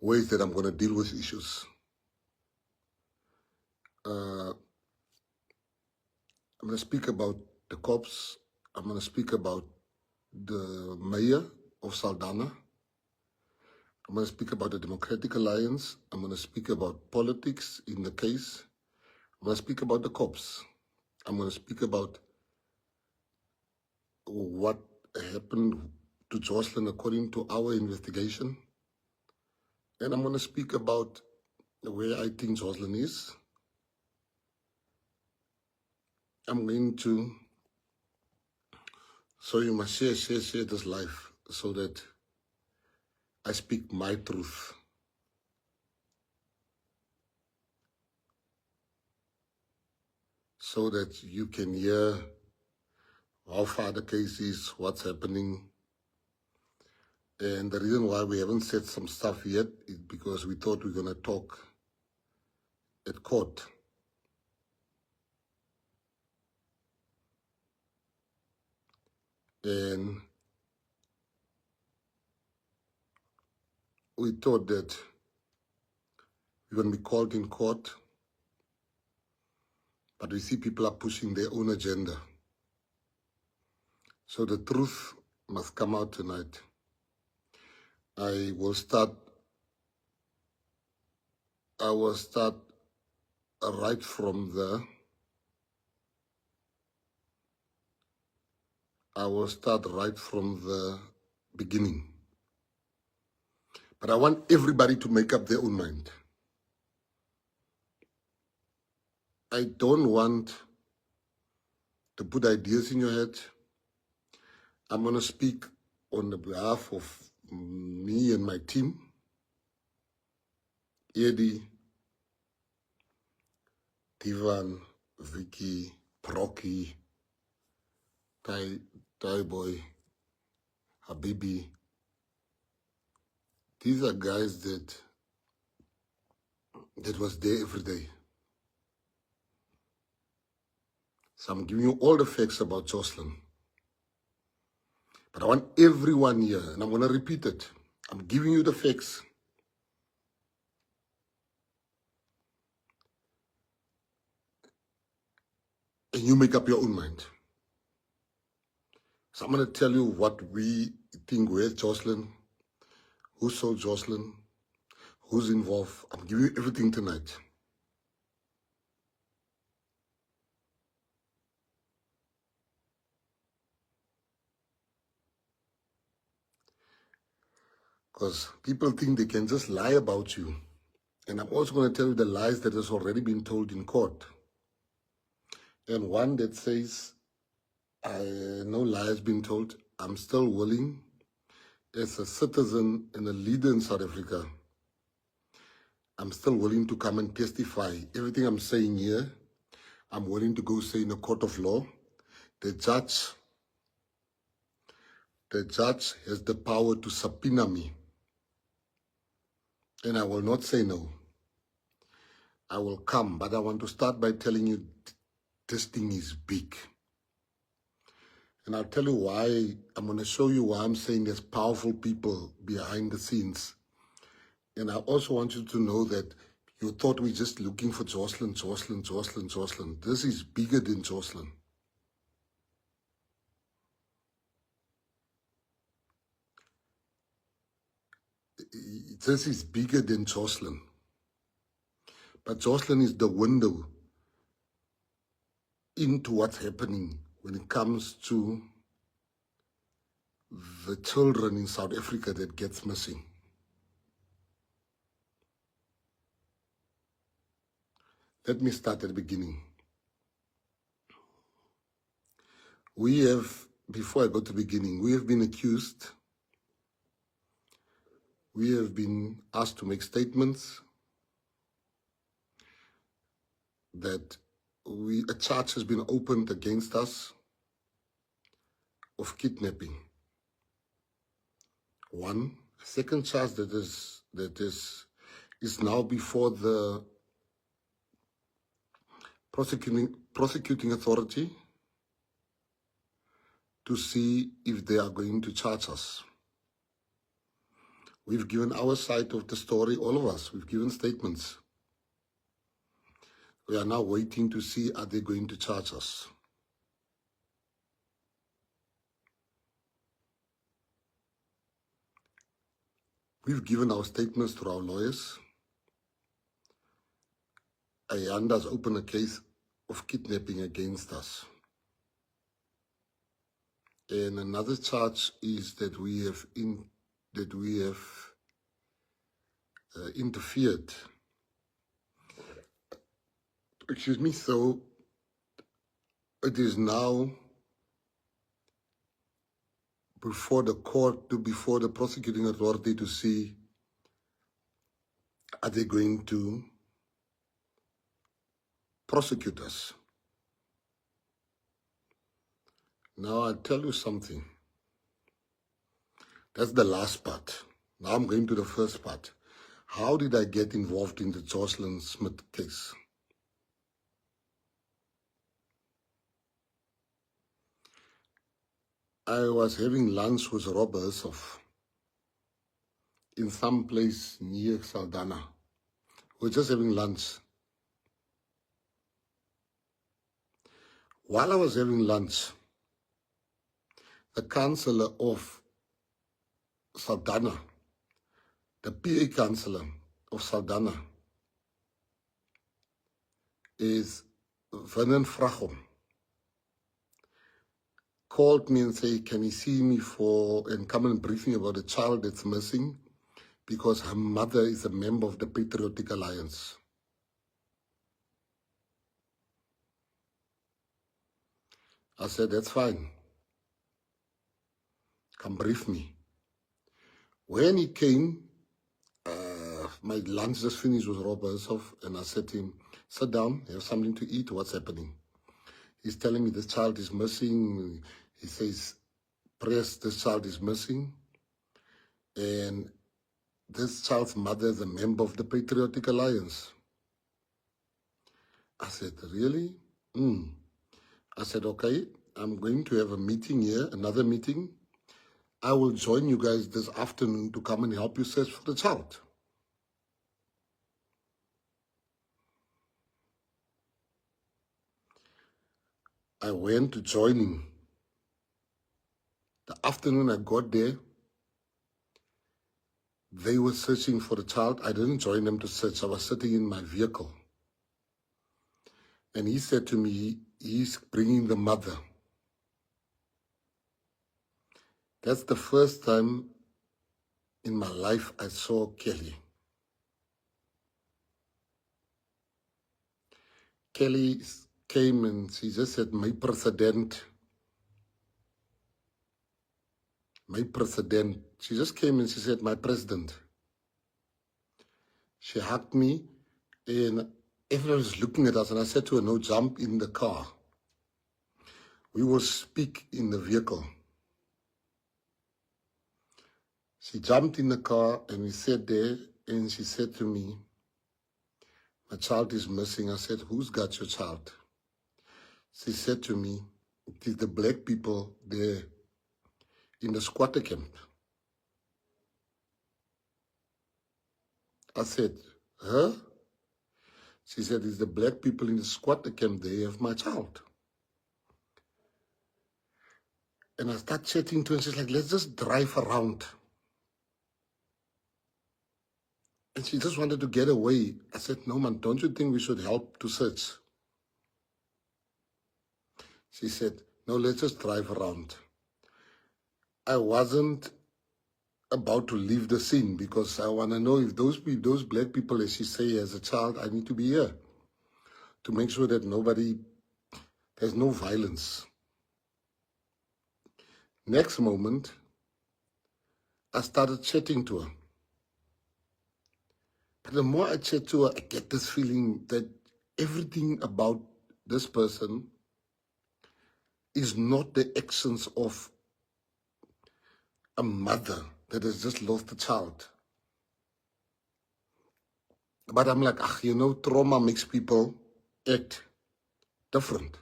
ways that I'm going to deal with issues. I'm going to speak about the cops. I'm going to speak about the mayor of Saldanha. I'm going to speak about the Democratic Alliance. I'm going to speak about politics in the case. I'm going to speak about the cops. I'm going to speak about what happened to Jocelyn according to our investigation. And I'm going to speak about where I think Jocelyn is. I'm going to, so you must share this life so that I speak my truth. So that you can hear how far the case is, what's happening. And the reason why we haven't said some stuff yet is because we thought we were going to talk at court. And we thought that we're going to be called in court, but we see people are pushing their own agenda. So the truth must come out tonight. I will start right from the beginning. But I want everybody to make up their own mind. I don't want to put ideas in your head. I'm going to speak on the behalf of me and my team. Eddie, Divan, Vicky, Procky, Tai Boy, Habibi. These are guys that was there every day. So I'm giving you all the facts about Jocelyn. But I want everyone here, and I'm going to repeat it. I'm giving you the facts. And you make up your own mind. So I'm going to tell you what we think, where's Jocelyn, who sold Jocelyn, who's involved. I'm giving you everything tonight. Because people think they can just lie about you. And I'm also going to tell you the lies that has already been told in court. And one that says, no lie has been told. I'm still willing, as a citizen and a leader in South Africa, I'm still willing to come and testify. Everything I'm saying here, I'm willing to go say in a court of law. The judge has the power to subpoena me. And I will not say no. I will come, but I want to start by telling you this thing is big. And I'll tell you why. I'm going to show you why I'm saying there's powerful people behind the scenes. And I also want you to know that you thought we're just looking for Jocelyn. This is bigger than Jocelyn. This is bigger than Jocelyn. But Jocelyn is the window into what's happening when it comes to the children in South Africa that gets missing. Let me start at the beginning. Before I go to the beginning, we have been accused. We have been asked to make statements that a charge has been opened against us of kidnapping. One. Second charge that is now before the prosecuting authority to see if they are going to charge us. We've given our side of the story, all of us. We've given statements. We are now waiting to see, are they going to charge us? We've given our statements to our lawyers. Ayanda has opened a case of kidnapping against us. And another charge is that we have interfered. Excuse me. So it is now before the court, before the prosecuting authority to see, are they going to prosecute us? Now I'll tell you something. That's the last part. Now I'm going to the first part. How did I get involved in the Jocelyn Smith case? I was having lunch with Rob Hersov in some place near Saldanha. We were just having lunch. While I was having lunch, the councillor of Saldanha, the PA councillor of Saldanha, is Vernon Frachom, called me and said, can he see me and come and brief me about a child that's missing because her mother is a member of the Patriotic Alliance. I said, that's fine. Come brief me. When he came, my lunch just finished with Rob Hersov, and I said to him, sit down, have something to eat, what's happening? He's telling me this child is missing. He says, Press, this child is missing. And this child's mother is a member of the Patriotic Alliance. I said, really? I said, okay, I'm going to have a meeting here, another meeting. I will join you guys this afternoon to come and help you search for the child. I went to join him. The afternoon I got there, they were searching for the child. I didn't join them to search. I was sitting in my vehicle. And he said to me, he's bringing the mother. That's the first time in my life I saw Kelly. Kelly came and she just said, my president. She just came and she said, my president. She hugged me and everyone was looking at us, and I said to her, no, jump in the car. We will speak in the vehicle. She jumped in the car and we sat there, and she said to me, my child is missing. I said, who's got your child? She said to me, it is the black people there in the squatter camp. I said, huh? She said, it's the black people in the squatter camp, they have my child. And I started chatting to her, and she's like, let's just drive around. And she just wanted to get away. I said, no, man, don't you think we should help to search? She said, no, let's just drive around. I wasn't about to leave the scene because I want to know if those black people, as she say, as a child, I need to be here to make sure that there's no violence. Next moment, I started chatting to her. But the more I chat to her, I get this feeling that everything about this person is not the actions of a mother that has just lost a child. But I'm like, trauma makes people act different.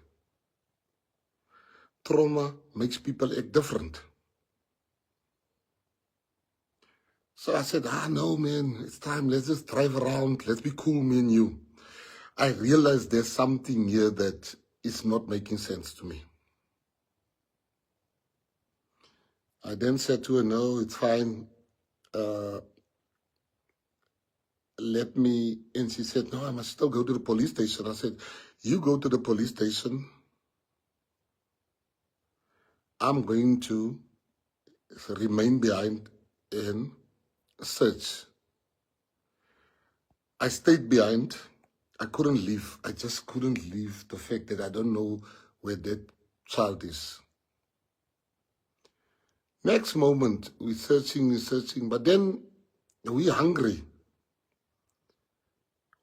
Trauma makes people act different. So I said, no, man, it's time. Let's just drive around. Let's be cool, me and you. I realized there's something here that is not making sense to me. I then said to her, no, it's fine. Let me, and she said, no, I must still go to the police station. I said, you go to the police station. I'm going to remain behind and search. I stayed behind. I couldn't leave. I just couldn't leave the fact that I don't know where that child is. Next moment, we're searching, but then we're hungry.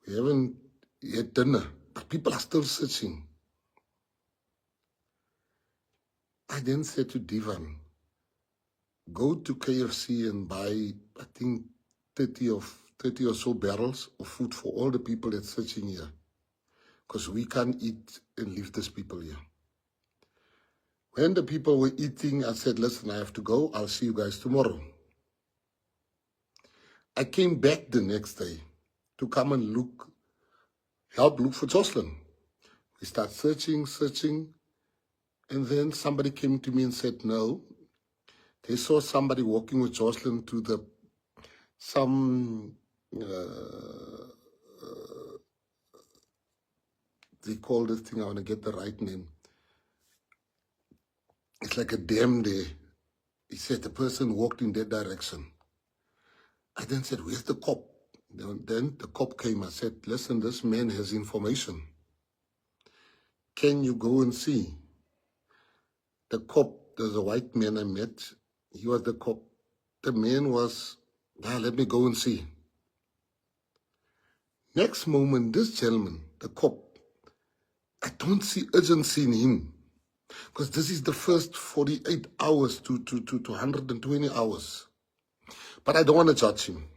We haven't had dinner, but people are still searching. I then said to Divan, go to KFC and buy, I think, 30 or so barrels of food for all the people that's searching here. Because we can't eat and leave these people here. When the people were eating, I said, listen, I have to go. I'll see you guys tomorrow. I came back the next day to come and help look for Jocelyn. We start searching, and then somebody came to me and said, no, they saw somebody walking with Jocelyn to they call this thing, I want to get the right name. It's like a dam there. He said the person walked in that direction. I then said, where's the cop? Then the cop came. I said, listen, this man has information. Can you go and see? The cop, there's a white man I met. He was the cop. The man was, let me go and see. Next moment, this gentleman, the cop, I don't see urgency in him. Because this is the first 48 hours to 120 hours. But I don't want to judge him.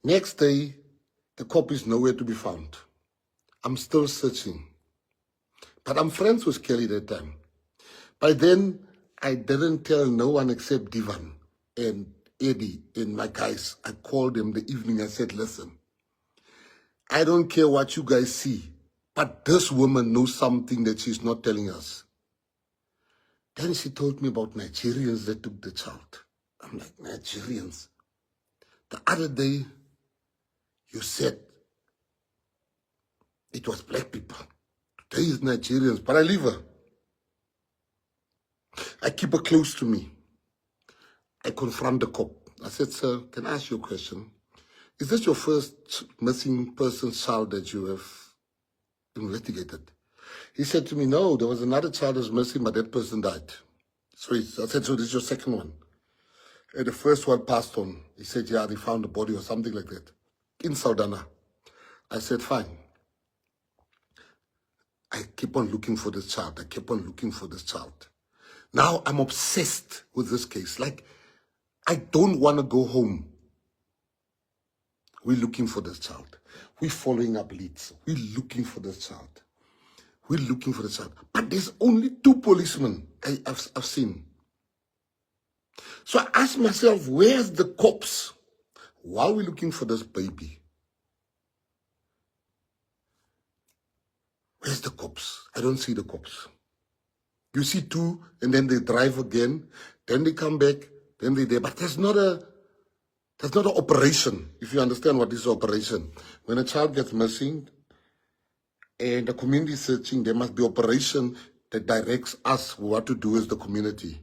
Next day, the cop is nowhere to be found. I'm still searching. But I'm friends with Kelly that time. By then, I didn't tell no one except Divan and Eddie and my guys. I called them the evening. I said, listen, I don't care what you guys see, but this woman knows something that she's not telling us. Then she told me about Nigerians that took the child. I'm like, Nigerians? The other day, you said it was black people. Today is Nigerians, but I leave her. I keep her close to me. I confront the cop. I said, sir, can I ask you a question? Is this your first missing person child that you have investigated? He said to me, no, there was another child that was missing, but that person died. So I said, so this is your second one? And the first one passed on. He said, yeah, they found the body or something like that in Saldanha. I said, fine. I keep on looking for this child. I keep on looking for this child. Now I'm obsessed with this case. Like, I don't want to go home. We're looking for this child. We're following up leads. We're looking for this child. We're looking for the child. But there's only 2 policemen I've seen. So I asked myself, where's the cops? While we're looking for this baby, where's the cops? I don't see the cops. You see 2, and then they drive again, then they come back, then they're there. But there's not an operation, if you understand what is operation. When a child gets missing and the community is searching, there must be operation that directs us what to do as the community.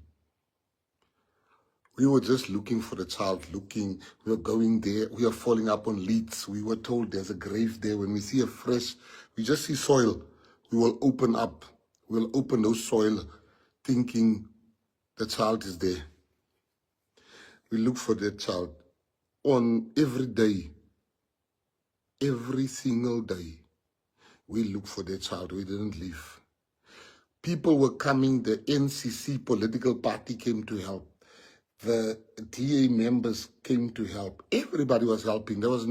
We were just looking for the child, we were going there, we are falling up on leads. We were told there's a grave there. When we see we just see soil, we will open up. We'll open those soil thinking the child is there. We look for that child on every day, every single day. We look for that child. We didn't leave. People were coming. The NCC political party came to help. The DA members came to help. Everybody was helping. There was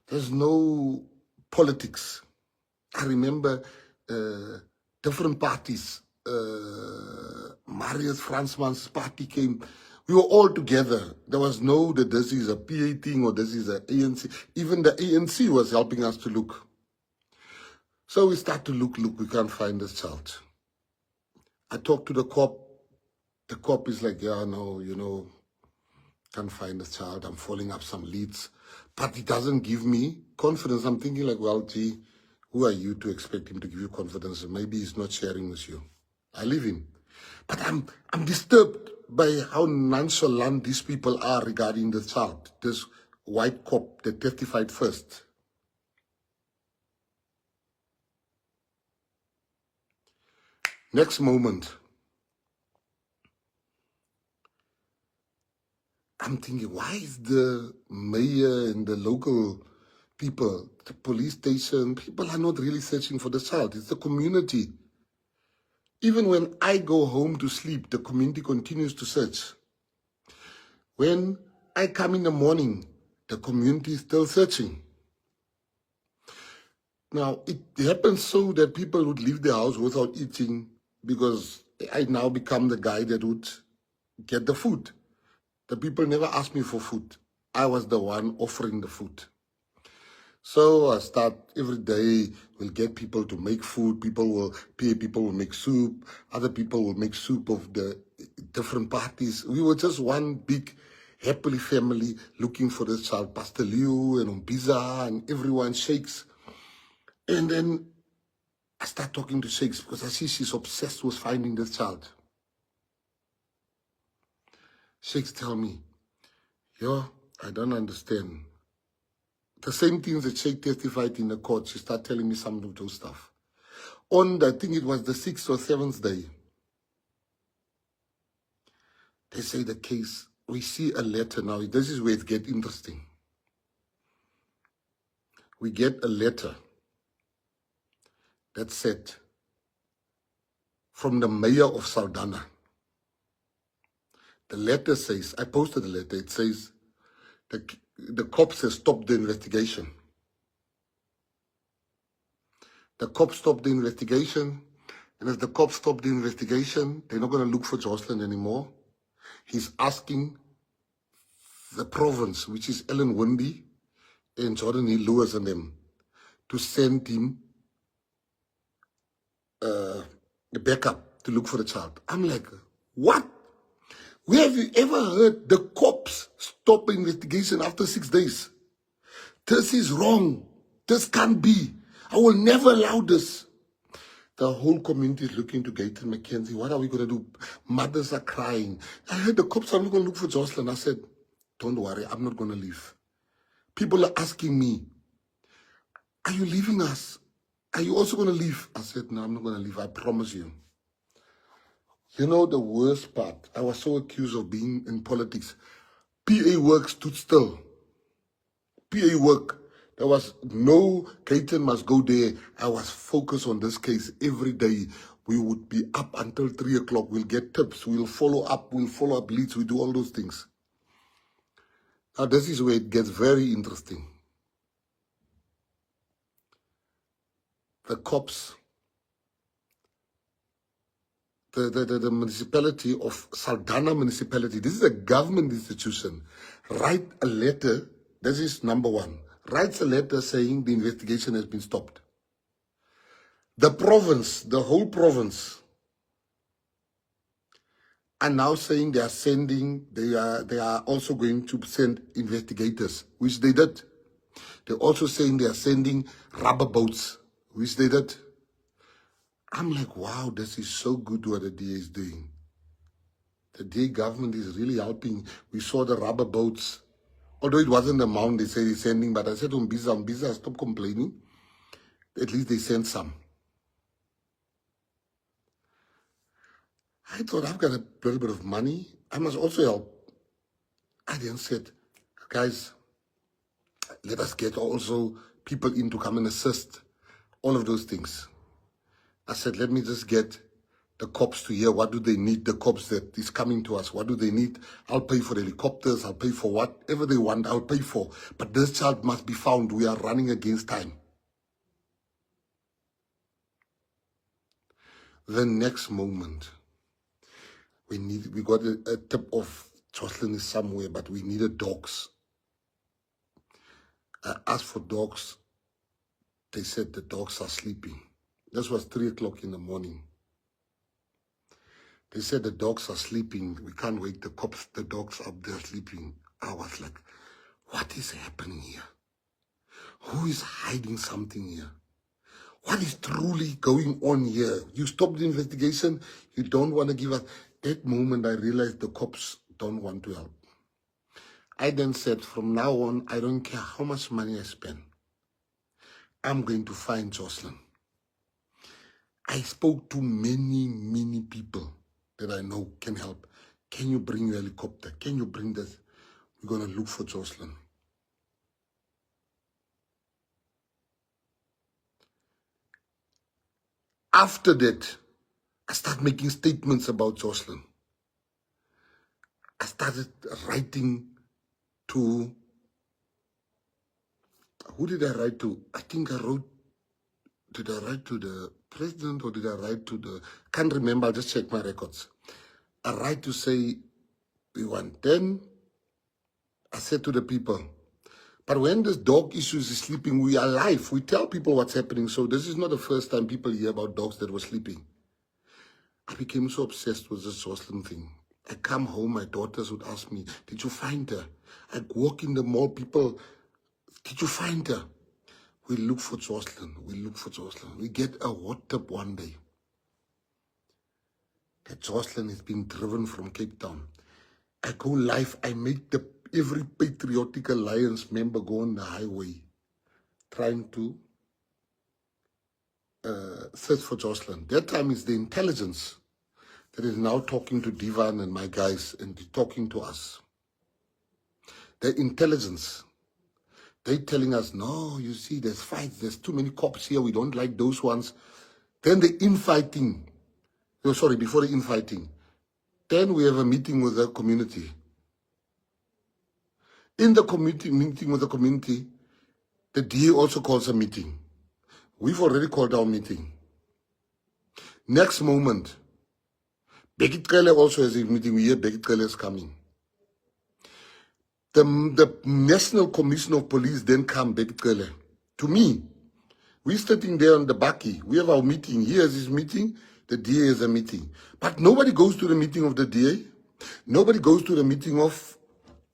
there's no politics. I remember different parties. Marius Fransman's party came. We were all together. There was no that this is a PA thing or this is a ANC. Even the ANC was helping us to look. So we start to look, we can't find this child. I talked to the cop. The cop is like, yeah, no, you know, can't find the child. I'm following up some leads. But it doesn't give me confidence. I'm thinking like, well, gee, who are you to expect him to give you confidence? Maybe he's not sharing with you. I leave him. But I'm disturbed by how nonchalant these people are regarding the child. This white cop that testified first. Next moment, I'm thinking, why is the mayor and the local people, the police station, people are not really searching for the child. It's the community. Even when I go home to sleep, the community continues to search. When I come in the morning, the community is still searching. Now, it happens so that people would leave the house without eating because I now become the guy that would get the food. The people never asked me for food. I was the one offering the food. So I start every day, we'll get people to make food. People will make soup. Other people will make soup of the different parties. We were just one big happily family looking for this child. Pastor Liu and Umbiza and everyone, Shakes. And then I start talking to Shakes because I see she's obsessed with finding this child. Shakes tell me, yo, I don't understand. The same things that Sheikh testified in the court, she started telling me some of those stuff. On, I think it was the 6th or 7th day, they say the case, we see a letter now. This is where it gets interesting. We get a letter that said, from the mayor of Saldanha. The letter says, I posted the letter, it says, the cops have stopped the investigation. The cops stopped the investigation, and as the cops stopped the investigation, they're not going to look for Jocelyn anymore. He's asking the province, which is Ellen Wendy and Jordan E. Lewis and them, to send him the backup to look for the child. I'm like, what? Where have you ever heard the cops stop investigation after 6 days? This is wrong. This can't be. I will never allow this. The whole community is looking to Gayton McKenzie. What are we going to do? Mothers are crying. I heard the cops are not going to look for Jocelyn. I said, don't worry, I'm not going to leave. People are asking me, are you leaving us? Are you also going to leave? I said, no, I'm not going to leave. I promise you. You know the worst part? I was so accused of being in politics. PA work stood still. PA work. There was no, Gayton must go there. I was focused on this case every day. We would be up until 3 o'clock. We'll get tips. We'll follow up leads. We do all those things. Now this is where it gets very interesting. The cops, the municipality of Saldanha municipality, this is a government institution, write a letter, this is number one, writes a letter saying the investigation has been stopped. The province, the whole province, are now saying they are sending, they are also going to send investigators, which they did. They're also saying they are sending rubber boats, which they did. I'm like, wow, this is so good what the DA is doing. The DA government is really helping. We saw the rubber boats. Although it wasn't the amount they said he's sending, but I said to Umbiza, stop complaining. At least they sent some. I thought, I've got a little bit of money. I must also help. I then said, guys, let us get also people in to come and assist. All of those things. I said, let me just get the cops to hear what do they need, the cops that is coming to us, what do they need? I'll pay for the helicopters, I'll pay for whatever they want, I'll pay for. But this child must be found. We are running against time. The next moment, we got a tip of Jocelyn is somewhere, but we needed dogs. I asked for dogs. They said the dogs are sleeping. This was 3 o'clock in the morning. They said the dogs are sleeping. We can't wake the cops. The dogs up there sleeping. I was like, what is happening here? Who is hiding something here? What is truly going on here? You stopped the investigation. You don't want to give us. That moment, I realized the cops don't want to help. I then said, from now on, I don't care how much money I spend. I'm going to find Jocelyn. I spoke to many people that I know can help. Can you bring your helicopter? Can you bring this? We're going to look for Jocelyn. After that, I started making statements about Jocelyn. I started writing to, who did I write to? I think I wrote, did I write to the president or did I write to the, can't remember, I'll just check my records. I write to say, we want 10. I said to the people, but when this dog issues is sleeping, we are live. We tell people what's happening. So this is not the first time people hear about dogs that were sleeping. I became so obsessed with this Jocelyn thing. I come home, my daughters would ask me, did you find her? I walk in the mall, people, did you find her? We look for Jocelyn. We look for Jocelyn. We get a WhatsApp one day that Jocelyn is being driven from Cape Town. I go live. I make every Patriotic Alliance member go on the highway trying to search for Jocelyn. That time is the intelligence that is now talking to Divan and my guys and talking to us. The intelligence. They telling us, no, you see, there's fights. There's too many cops here. We don't like those ones. Then the infighting. No, sorry, before the infighting. Then we have a meeting with the community. In the meeting with the community, the DA also calls a meeting. We've already called our meeting. Next moment, Bekit Kele also has a meeting. We hear Bekit Kele is coming. The National Commission of Police then come, Bekit Kele, to me. We're sitting there on the bakkie. We have our meeting. He has his meeting. The DA has a meeting. But nobody goes to the meeting of the DA. Nobody goes to the meeting of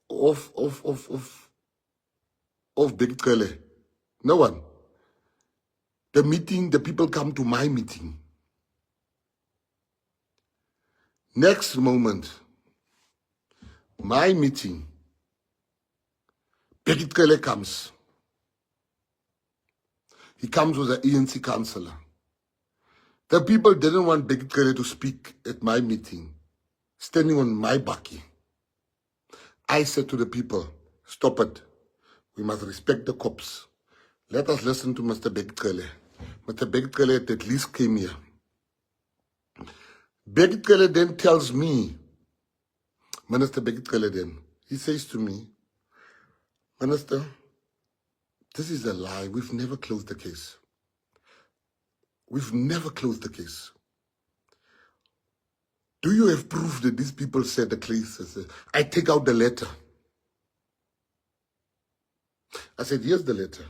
Bekit Kele. No one. The meeting, the people come to my meeting. Next moment, my meeting, Bekit Kele comes. He comes with an ANC councillor. The people didn't want Bekit Kele to speak at my meeting, standing on my bakkie. I said to the people, stop it. We must respect the cops. Let us listen to Mr. Bekit Kele. Mr. Bekit Kele at least came here. Bekit Kele then tells me, Minister Bekit Kele then, he says to me, Minister, this is a lie. We've never closed the case. We've never closed the case. Do you have proof that these people said the case? I take out the letter. I said, here's the letter.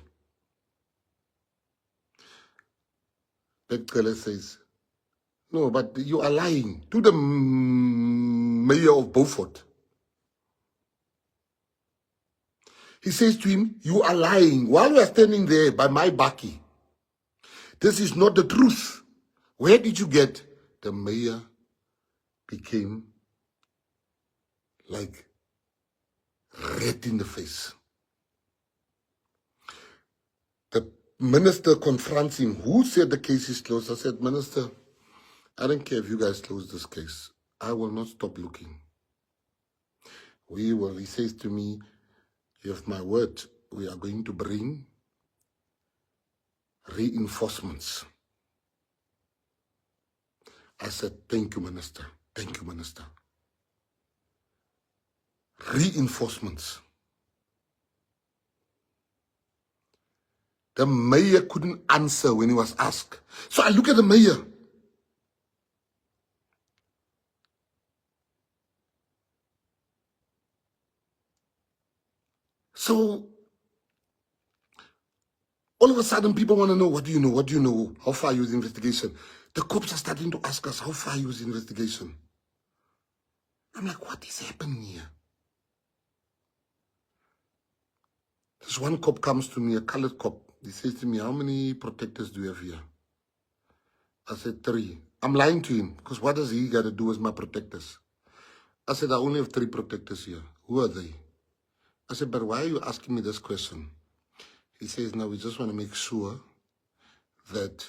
Bekit Kele says, no, but you are lying to the mayor of Beaufort. He says to him, you are lying while we are standing there by my bakkie. This is not the truth. Where did you get? The mayor became like red in the face. The minister confronts him. Who said the case is closed? I said, Minister, I don't care if you guys close this case. I will not stop looking. He says to me, you have my word. We are going to bring reinforcements. I said, thank you, Minister. Thank you, Minister. Reinforcements. The mayor couldn't answer when he was asked. So I look at the mayor. So all of a sudden, people want to know, what do you know? What do you know? How far are you with the investigation? The cops are starting to ask us, how far are you with the investigation? I'm like, what is happening here? This one cop comes to me, a colored cop. He says to me, how many protectors do you have here? I said, 3. I'm lying to him, because what does he got to do with my protectors? I said, I only have 3 protectors here. Who are they? I said, but why are you asking me this question? He says, no, we just want to make sure that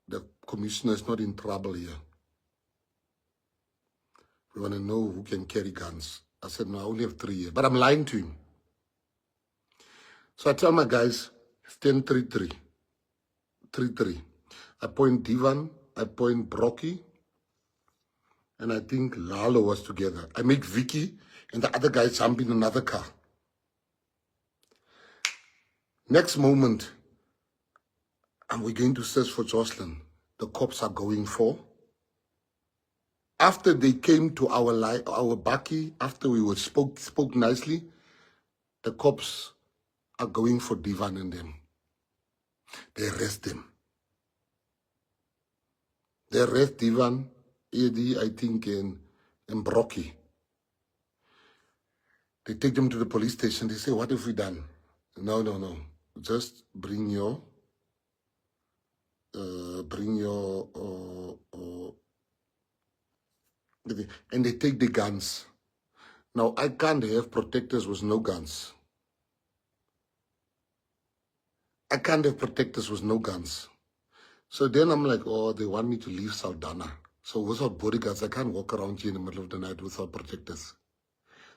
the commissioner is not in trouble here. We want to know who can carry guns. I said, no, I only have 3 here. But I'm lying to him. So I tell my guys, it's 10-3-3. 3-3. I point Divan, I point Brocky, and I think Lalo was together. I make Vicky and the other guy jump in another car. Next moment, and we're going to search for Jocelyn. The cops are going for. After they came to our Baki, after we spoke nicely, the cops are going for Divan and them. They arrest them. They arrest Divan, Eddie, I think, and Brocky. They take them to the police station. They say, what have we done? No. Just bring your and they take the guns. Now, I can't have protectors with no guns. I can't have protectors with no guns. So then I'm like, oh, they want me to leave Saldanha. So without bodyguards, I can't walk around here in the middle of the night without protectors.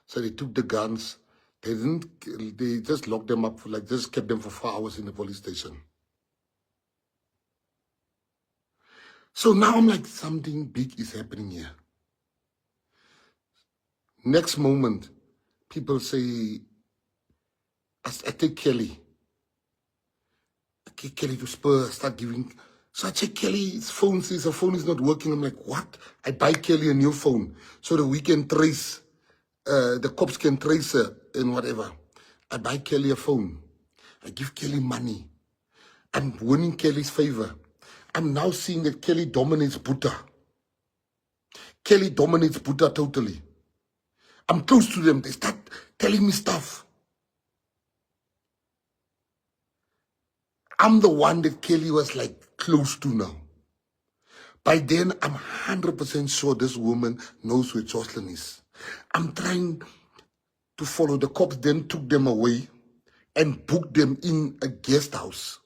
So they took the guns. They just locked them up, just kept them for 4 hours in the police station. So now I'm like, something big is happening here. Next moment, people say, I take Kelly. I take Kelly to Spur, start giving. So I check Kelly's phone, says her phone is not working. I'm like, what? I buy Kelly a new phone so that we can trace, the cops can trace her and whatever. I buy Kelly a phone. I give Kelly money. I'm winning Kelly's favor. I'm now seeing that Kelly dominates Buddha. Kelly dominates Buddha totally. I'm close to them. They start telling me stuff. I'm the one that Kelly was like close to now. By then, I'm 100% sure this woman knows where Jocelyn is. I'm trying to follow. The cops then took them away and booked them in a guest house.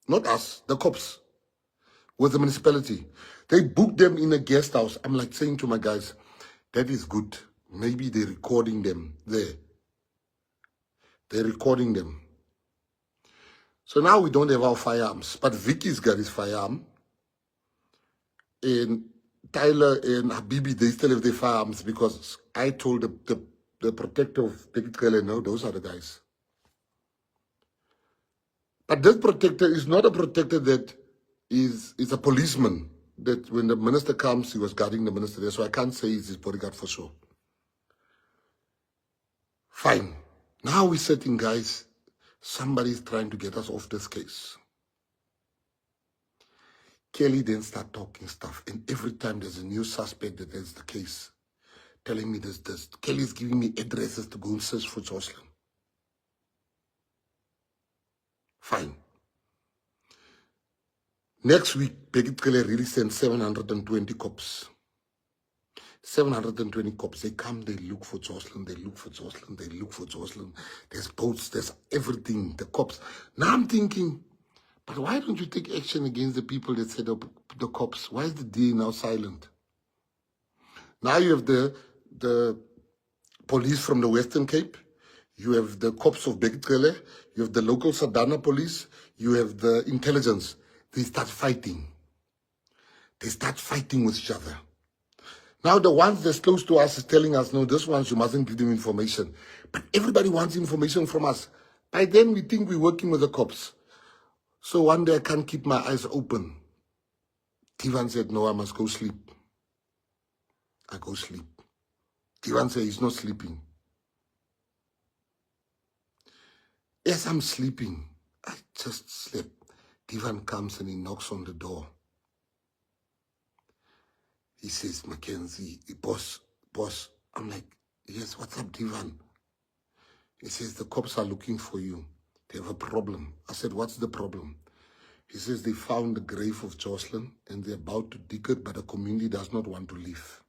Not us, the cops, with the municipality. They booked them in a guest house. I'm like saying to my guys, that is good. Maybe they're recording them there. They're recording them. So now we don't have our firearms, but Vicky's got his firearm. And Tyler and Habibi, they still have their firearms because I told the protector of Bekitele, no, those are the guys. But this protector is not a protector that is a policeman. That when the minister comes, he was guarding the minister there. So I can't say he's his bodyguard for sure. Fine. Now we're sitting, guys. Somebody's trying to get us off this case. Kelly then start talking stuff. And every time there's a new suspect that is the case, telling me this. Kelly's giving me addresses to go and search for Jocelyn. Fine. Next week, Bekitele really sent 720 cops. 720 cops. They come, they look for Jocelyn, they look for Jocelyn, they look for Jocelyn. There's boats, there's everything, the cops. Now I'm thinking, but why don't you take action against the people that set up the cops? Why is the DA now silent? Now you have the police from the Western Cape. You have the cops of Bekitele. You have the local Saldanha police. You have the intelligence. They start fighting. They start fighting with each other. Now the ones that's close to us is telling us, no, this ones, you mustn't give them information. But everybody wants information from us. By then, we think we're working with the cops. So one day I can't keep my eyes open. Tivan said, no, I must go sleep. I go sleep. Tivan said, he's not sleeping. As I'm sleeping, I just slept. Tivan comes and he knocks on the door. He says, Mackenzie, boss. I'm like, yes, what's up, Tivan? He says, the cops are looking for you. They have a problem. I said, what's the problem? He says, they found the grave of Jocelyn and they're about to dig it, but the community does not want to leave.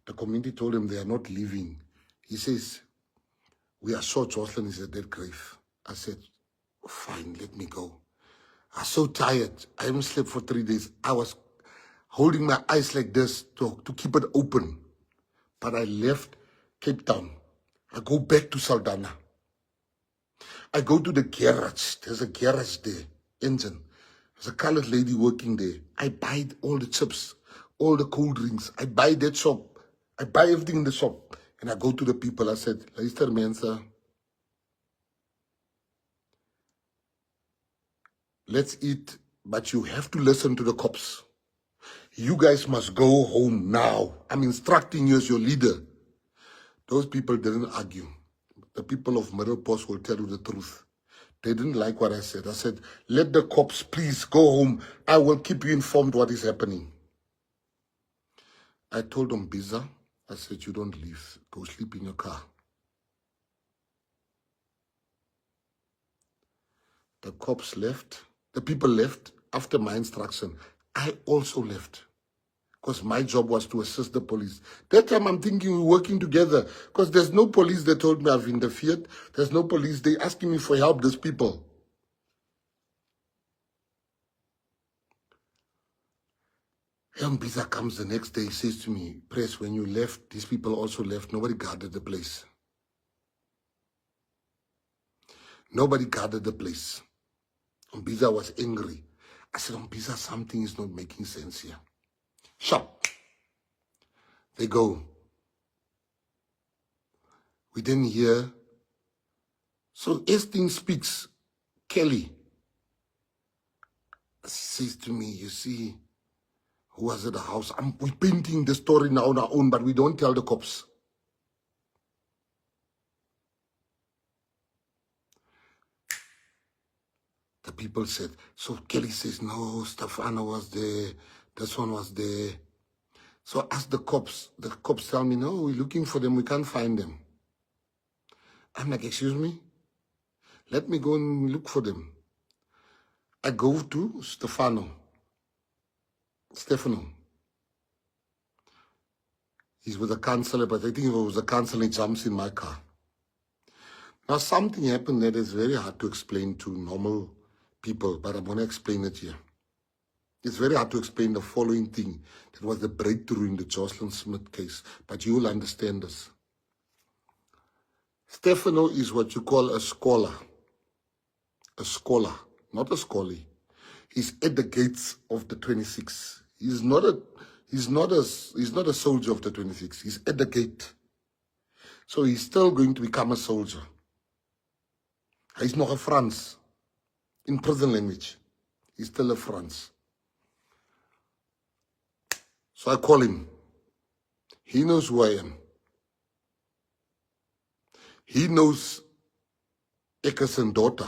The community told him they are not leaving. He says, we are sure Jocelyn is at that grave. I said, fine, let me go. I was so tired. I haven't slept for 3 days. I was holding my eyes like this to keep it open. But I left Cape Town. I go back to Saldanha. I go to the garage. There's a garage there, engine. There's a colored lady working there. I buy all the chips, all the cold drinks. I buy that shop. I buy everything in the shop. And I go to the people. I said, luister mense, let's eat, but you have to listen to the cops. You guys must go home now. I'm instructing you as your leader. Those people didn't argue. The people of Middle Post will tell you the truth. They didn't like what I said. I said, let the cops please go home. I will keep you informed what is happening. I told them, Biza, I said, you don't leave. Go sleep in your car. The cops left. The people left after my instruction. I also left. Because my job was to assist the police. That time I'm thinking we're working together. Because there's no police that told me I've interfered. There's no police. They're asking me for help, these people. Biza comes the next day, he says to me, Press, when you left, these people also left. Nobody guarded the place. Nobody guarded the place. Biza was angry. I said, Biza, something is not making sense here. Shop. They go. We didn't hear. So as things speaks, Kelly says to me, you see, who was at the house? We're painting the story now on our own, but we don't tell the cops. The people said, so Kelly says, no, Stefano was there, this one was there. So I asked the cops tell me, no, we're looking for them, we can't find them. I'm like, excuse me? Let me go and look for them. I go to Stefano. He's with a counselor, but I think if it was a counselor, he jumps in my car. Now, something happened that is very hard to explain to normal people, but I'm going to explain it here. It's very hard to explain the following thing. That was the breakthrough in the Jocelyn Smith case, but you will understand this. Stefano is what you call a scholar. A scholar, not a scholar. He's at the gates of the 26. He's not a soldier of the 26. He's at the gate. So he's still going to become a soldier. He's not a Frans. In prison language, he's still a Frans. So I call him. He knows who I am. He knows Eckersen's daughter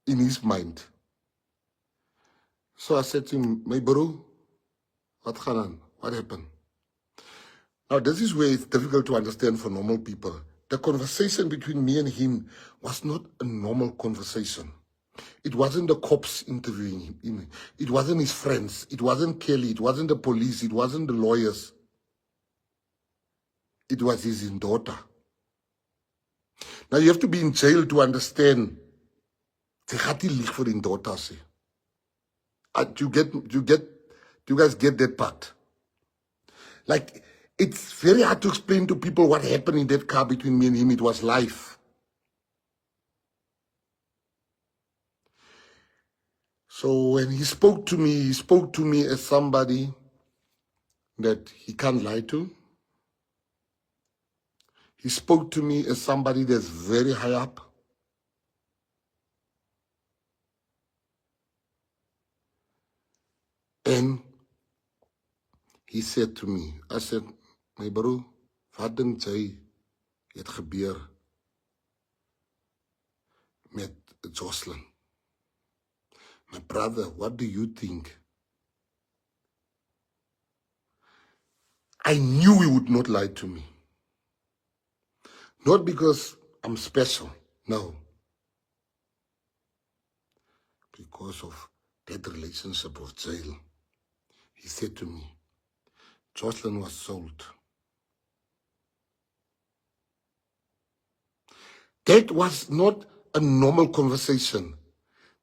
in his mind. So I said to him, my bro, what happened? Now this is where it's difficult to understand for normal people. The conversation between me and him was not a normal conversation. It wasn't the cops interviewing him. It wasn't his friends. It wasn't Kelly. It wasn't the police. It wasn't the lawyers. It was his daughter. Now you have to be in jail to understand. Do you guys get that part? Like, it's very hard to explain to people what happened in that car between me and him. It was life. So when he spoke to me as somebody that he can't lie to. He spoke to me as somebody that's very high up. And He said to me, I said, my bro, wat dink jy het gebeur met Jocelyn? My brother, what do you think? I knew he would not lie to me. Not because I'm special, no. Because of that relationship of jail. He said to me, Jocelyn was sold. That was not a normal conversation.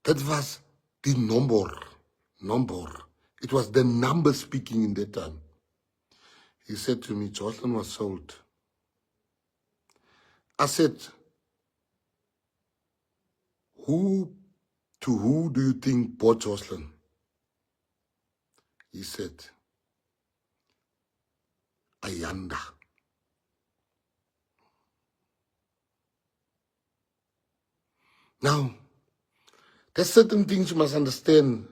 That was the number. It was the number speaking in that time. He said to me, Jocelyn was sold. I said, who do you think bought Jocelyn? He said, Ayanda. Now, there's certain things you must understand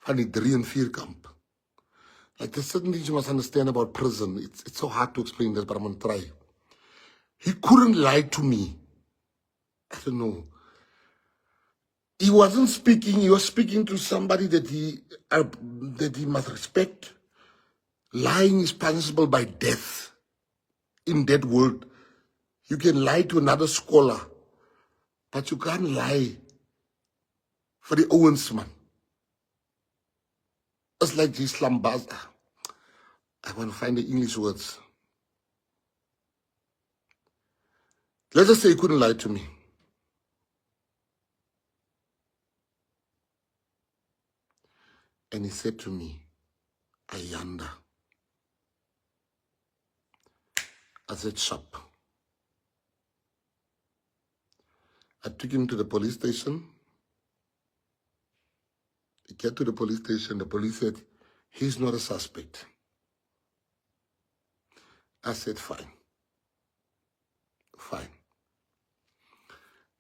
van die 3 en 4 kamp. Like there's certain things you must understand about prison. It's so hard to explain this, but I'm going to try. He couldn't lie to me. I don't know. He wasn't speaking. He was speaking to somebody that he must respect. Lying is punishable by death. In that world, you can lie to another scholar, but you can't lie for the Owens man. It's like the Islam Baza. I want to find the English words. Let's just say he couldn't lie to me. And he said to me, Ayanda. I said, sharp. I took him to the police station. He get to the police station. The police said, he's not a suspect. I said, fine. Fine.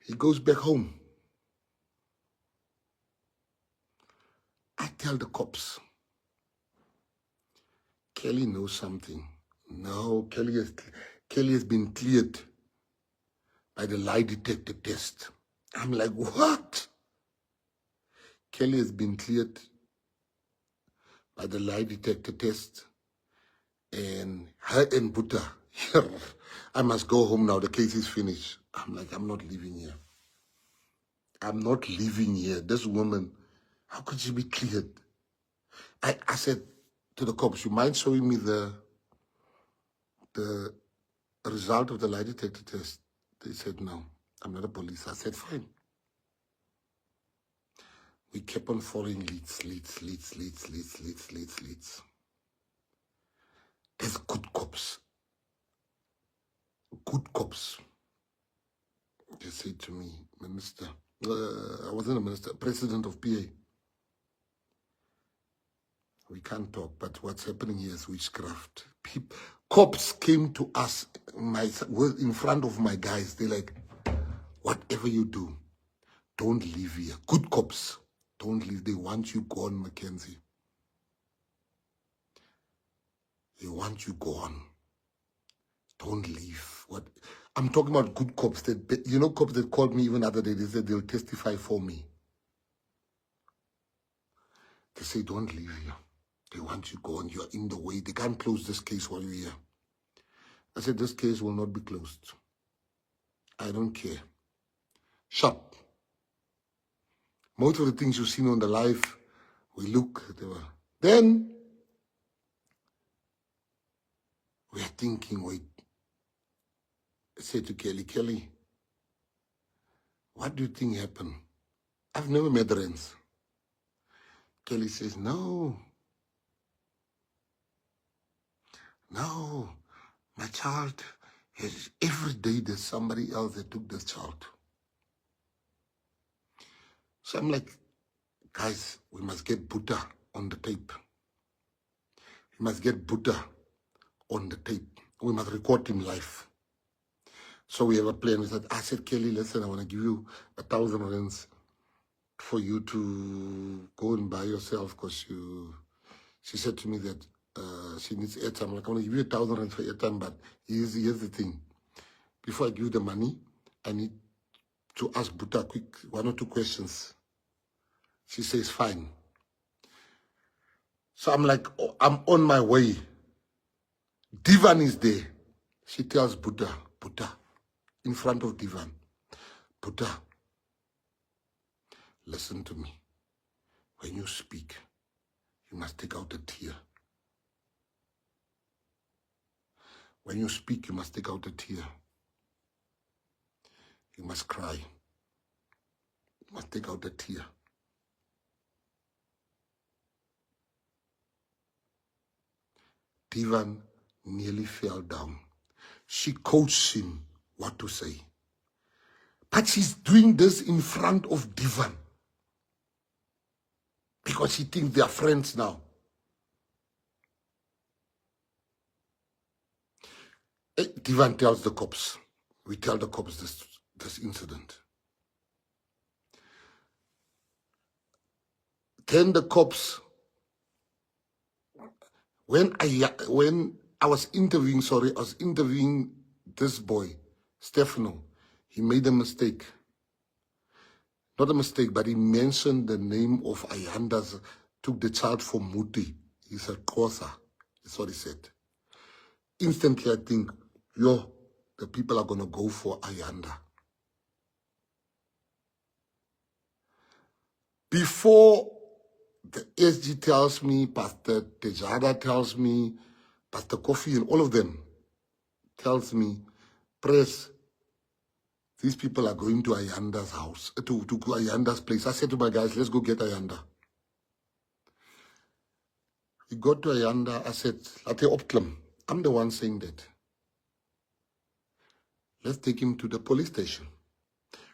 He goes back home. I tell the cops, Kelly knows something. No, Kelly has been cleared by the lie detector test. I'm like, what? Kelly has been cleared by the lie detector test. And her and Buddha, I must go home now. The case is finished. I'm like, I'm not leaving here. I'm not leaving here. This woman, how could she be cleared? I said to the cops, you mind showing me the result of the lie detector test? They said, no, I'm not a police. I said, fine. We kept on following leads. There's good cops. Good cops. They said to me, Minister, I wasn't a minister, President of PA. We can't talk, but what's happening here is witchcraft. Cops came to us in front of my guys. They're like, whatever you do, don't leave here. Good cops, don't leave. They want you gone, Mackenzie. They want you gone. Don't leave. What? I'm talking about good cops. That, you know, cops that called me even the other day. They said they'll testify for me. They say, don't leave here. They want you gone. You're in the way. They can't close this case while you're here. I said, this case will not be closed. I don't care. Sharp. Most of the things you've seen on the live, we look. Then, we are thinking, wait. I said to Kelly, what do you think happened? I've never met Rens. Kelly says, no, my child, every day there's somebody else that took this child. So I'm like, guys, we must get Buddha on the tape. We must get Buddha on the tape. We must record him live. So we have a plan. I said, Kelly, listen, I want to give you 1,000 rands for you to go and buy yourself because She said to me that she needs airtime. I'm like, I'm going to give you 1,000 rand for airtime, but here's the thing. Before I give you the money, I need to ask Buta quick 1 or 2 questions. She says, fine. So I'm like, oh, I'm on my way. Divan is there. She tells Buta, in front of Divan, Buta, listen to me. When you speak, you must take out a tear. When you speak, you must take out a tear. You must cry. You must take out a tear. Divan nearly fell down. She coached him what to say. But she's doing this in front of Divan. Because she thinks they are friends now. Divan tells the cops. We tell the cops this incident. Then the cops, when I was interviewing this boy, Stefano. He made a mistake. Not a mistake, but he mentioned the name of Ayanda's, took the child for Muti. He said, Kosa. That's what he said. Instantly, I think, the people are going to go for Ayanda. Before the SG tells me, Pastor Tejada tells me, Pastor Kofi and all of them tells me, press, these people are going to Ayanda's house, to Ayanda's place. I said to my guys, let's go get Ayanda. We got to Ayanda. I said, Ate Opklem. I'm the one saying that. Let's take him to the police station.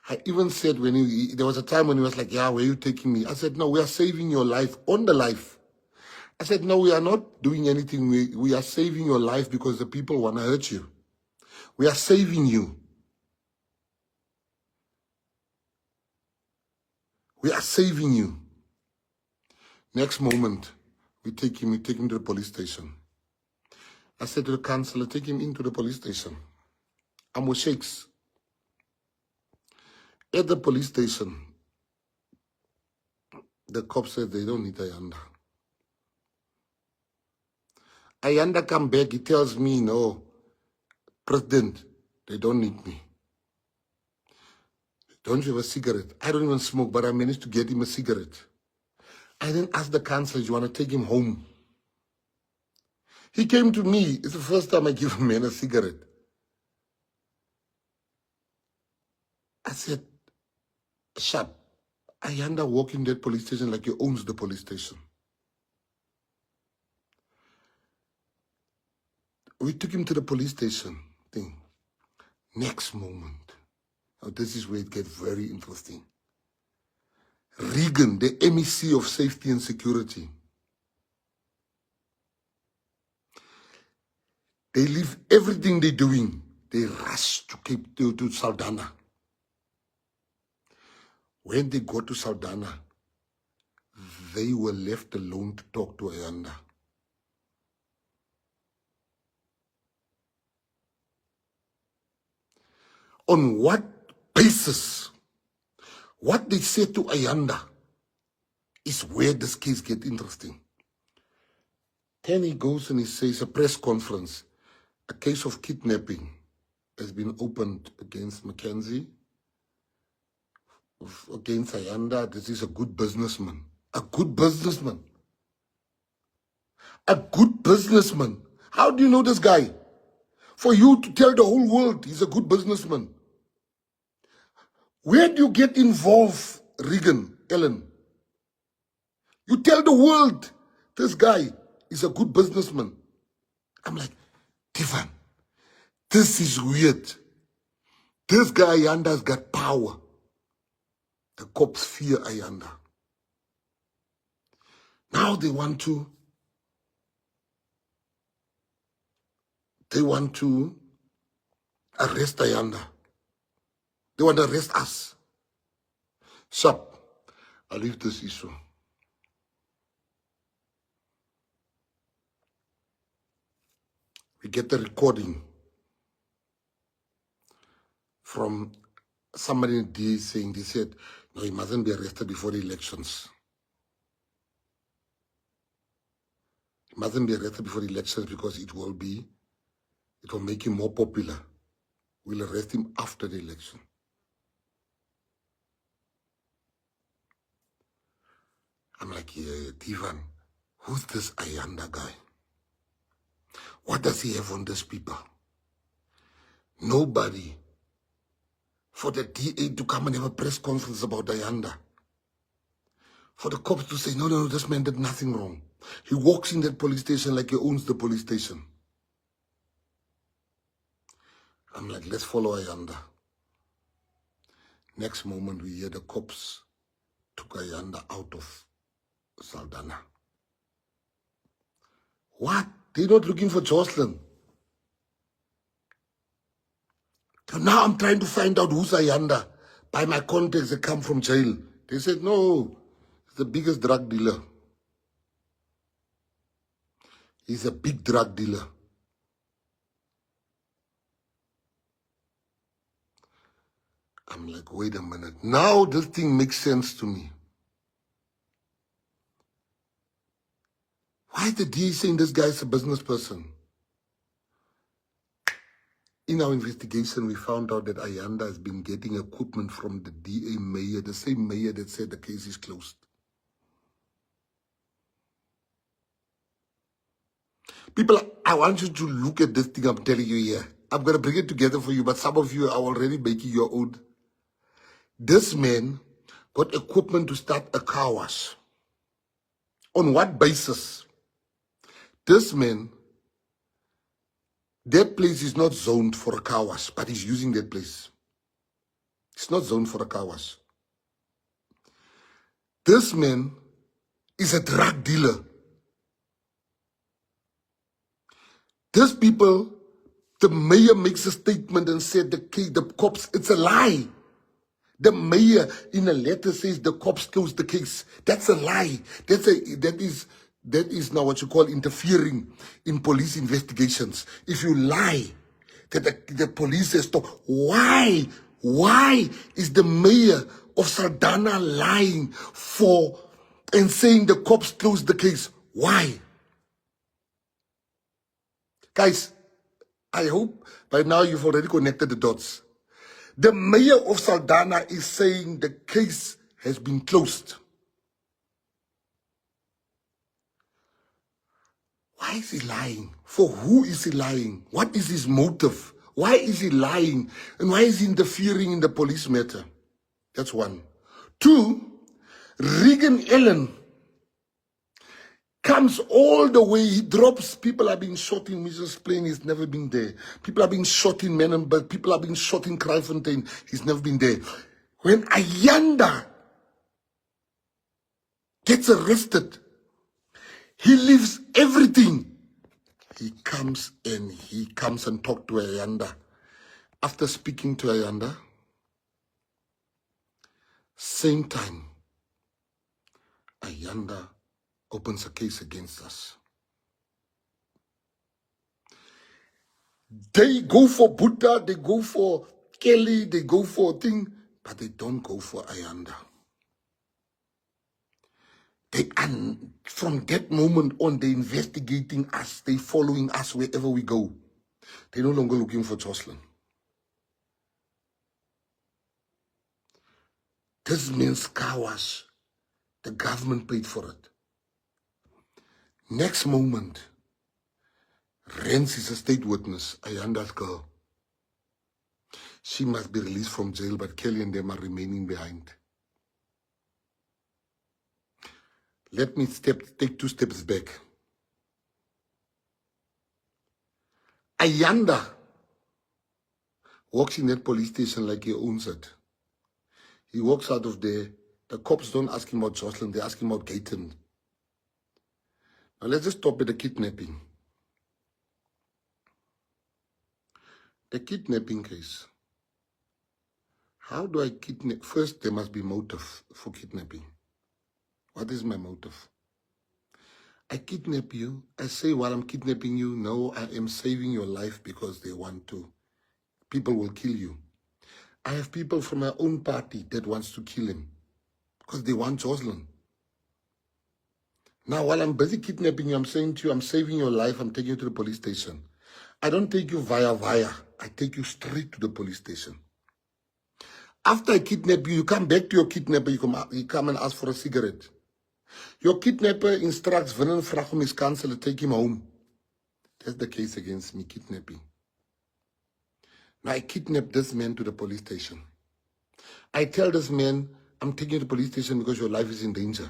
I even said there was a time when he was like, yeah, where are you taking me? I said, no, we are saving your life on the life. I said, no, we are not doing anything. We are saving your life because the people want to hurt you. We are saving you. We are saving you. Next moment, we take him to the police station. I said to the councillor, take him into the police station. I'm with sheikhs. At the police station, the cop said they don't need Ayanda. Ayanda come back, he tells me, no, President, they don't need me. Don't you have a cigarette? I don't even smoke, but I managed to get him a cigarette. I then asked the councillor, you want to take him home? He came to me. It's the first time I give a man a cigarette. I said, Sharp, Ayanda walk in that police station like he owns the police station. We took him to the police station. Next moment, now this is where it gets very interesting. Regan, the MEC of Safety and Security, they leave everything they're doing. They rush to Saldanha. When they got to Saldanha, they were left alone to talk to Ayanda. On what basis? What they said to Ayanda is where this case gets interesting. Then he goes and he says, a press conference, a case of kidnapping has been opened against Mackenzie, against Ayanda. This is a good businessman. A good businessman. A good businessman. How do you know this guy? For you to tell the whole world he's a good businessman. Where do you get involved, Regan, Ellen? You tell the world this guy is a good businessman. I'm like, Divan, this is weird. This guy Ayanda's got power. The cops fear Ayanda. Now they want to arrest Ayanda. They want to arrest us. Sharp, I'll leave this issue. We get the recording from somebody in the DA saying, they said, no, he mustn't be arrested before the elections. He mustn't be arrested before the elections because it will make him more popular. We'll arrest him after the election. I'm like, yeah, Divan, who's this Ayanda guy? What does he have on these people? Nobody. For the DA to come and have a press conference about Ayanda. For the cops to say, no, no, no, this man did nothing wrong. He walks in that police station like he owns the police station. I'm like, let's follow Ayanda. Next moment, we hear the cops took Ayanda out of Saldanha. What? They're not looking for Jocelyn. So now I'm trying to find out who's Ayanda. By my contacts, they come from jail. They said, no, he's the biggest drug dealer. He's a big drug dealer. I'm like, wait a minute. Now this thing makes sense to me. Why is the DA saying this guy's a business person? In our investigation, we found out that Ayanda has been getting equipment from the DA mayor, the same mayor that said the case is closed. People, I want you to look at this thing I'm telling you here. I'm going to bring it together for you, but some of you are already making your own. This man got equipment to start a car wash. On what basis? This man, that place is not zoned for a car wash, but he's using that place. It's not zoned for a car wash. This man is a drug dealer. These people, the mayor makes a statement and said the cops, it's a lie. The mayor in a letter says the cops closed the case. That's a lie. That is now what you call interfering in police investigations. If you lie that the police has stopped, why is the mayor of Saldanha lying and saying the cops closed the case? Why? Guys, I hope by now you've already connected the dots. The mayor of Saldanha is saying the case has been closed. Why is he lying? For who is he lying? What is his motive? Why is he lying? And why is he interfering in the police matter? That's one. Two, Regan Ellen comes all the way, he drops, people are being shot in Mrs. Plain, he's never been there. People are being shot in Menenberg, people are being shot in Kraaifontein, he's never been there. When Ayanda gets arrested, he leaves everything. He comes and talks to Ayanda. After speaking to Ayanda, same time, Ayanda opens a case against us. They go for Buddha, they go for Kelly, they go for a thing, but they don't go for Ayanda. From that moment on, they're investigating us, they're following us wherever we go. They're no longer looking for Jocelyn. This means car wash. The government paid for it. Next moment, Rens is a state witness, Ayanda's girl. She must be released from jail, but Kelly and them are remaining behind. Let me take 2 steps back. Ayanda walks in that police station like he owns it. He walks out of there. The cops don't ask him about Jocelyn, they ask him about Gayton. Now let's just stop at the kidnapping. The kidnapping case. How do I kidnap? First, there must be motive for kidnapping. What is my motive? I kidnap you. I say while I'm kidnapping you, no, I am saving your life because they want to. People will kill you. I have people from my own party that wants to kill him because they want Jocelyn. Now, while I'm busy kidnapping you, I'm saying to you, I'm saving your life. I'm taking you to the police station. I don't take you via. I take you straight to the police station. After I kidnap you, you come back to your kidnapper. You come and ask for a cigarette. Your kidnapper instructs Vernon Frachum, his counselor, take him home. That's the case against me, kidnapping. Now, I kidnap this man to the police station. I tell this man, I'm taking you to the police station because your life is in danger.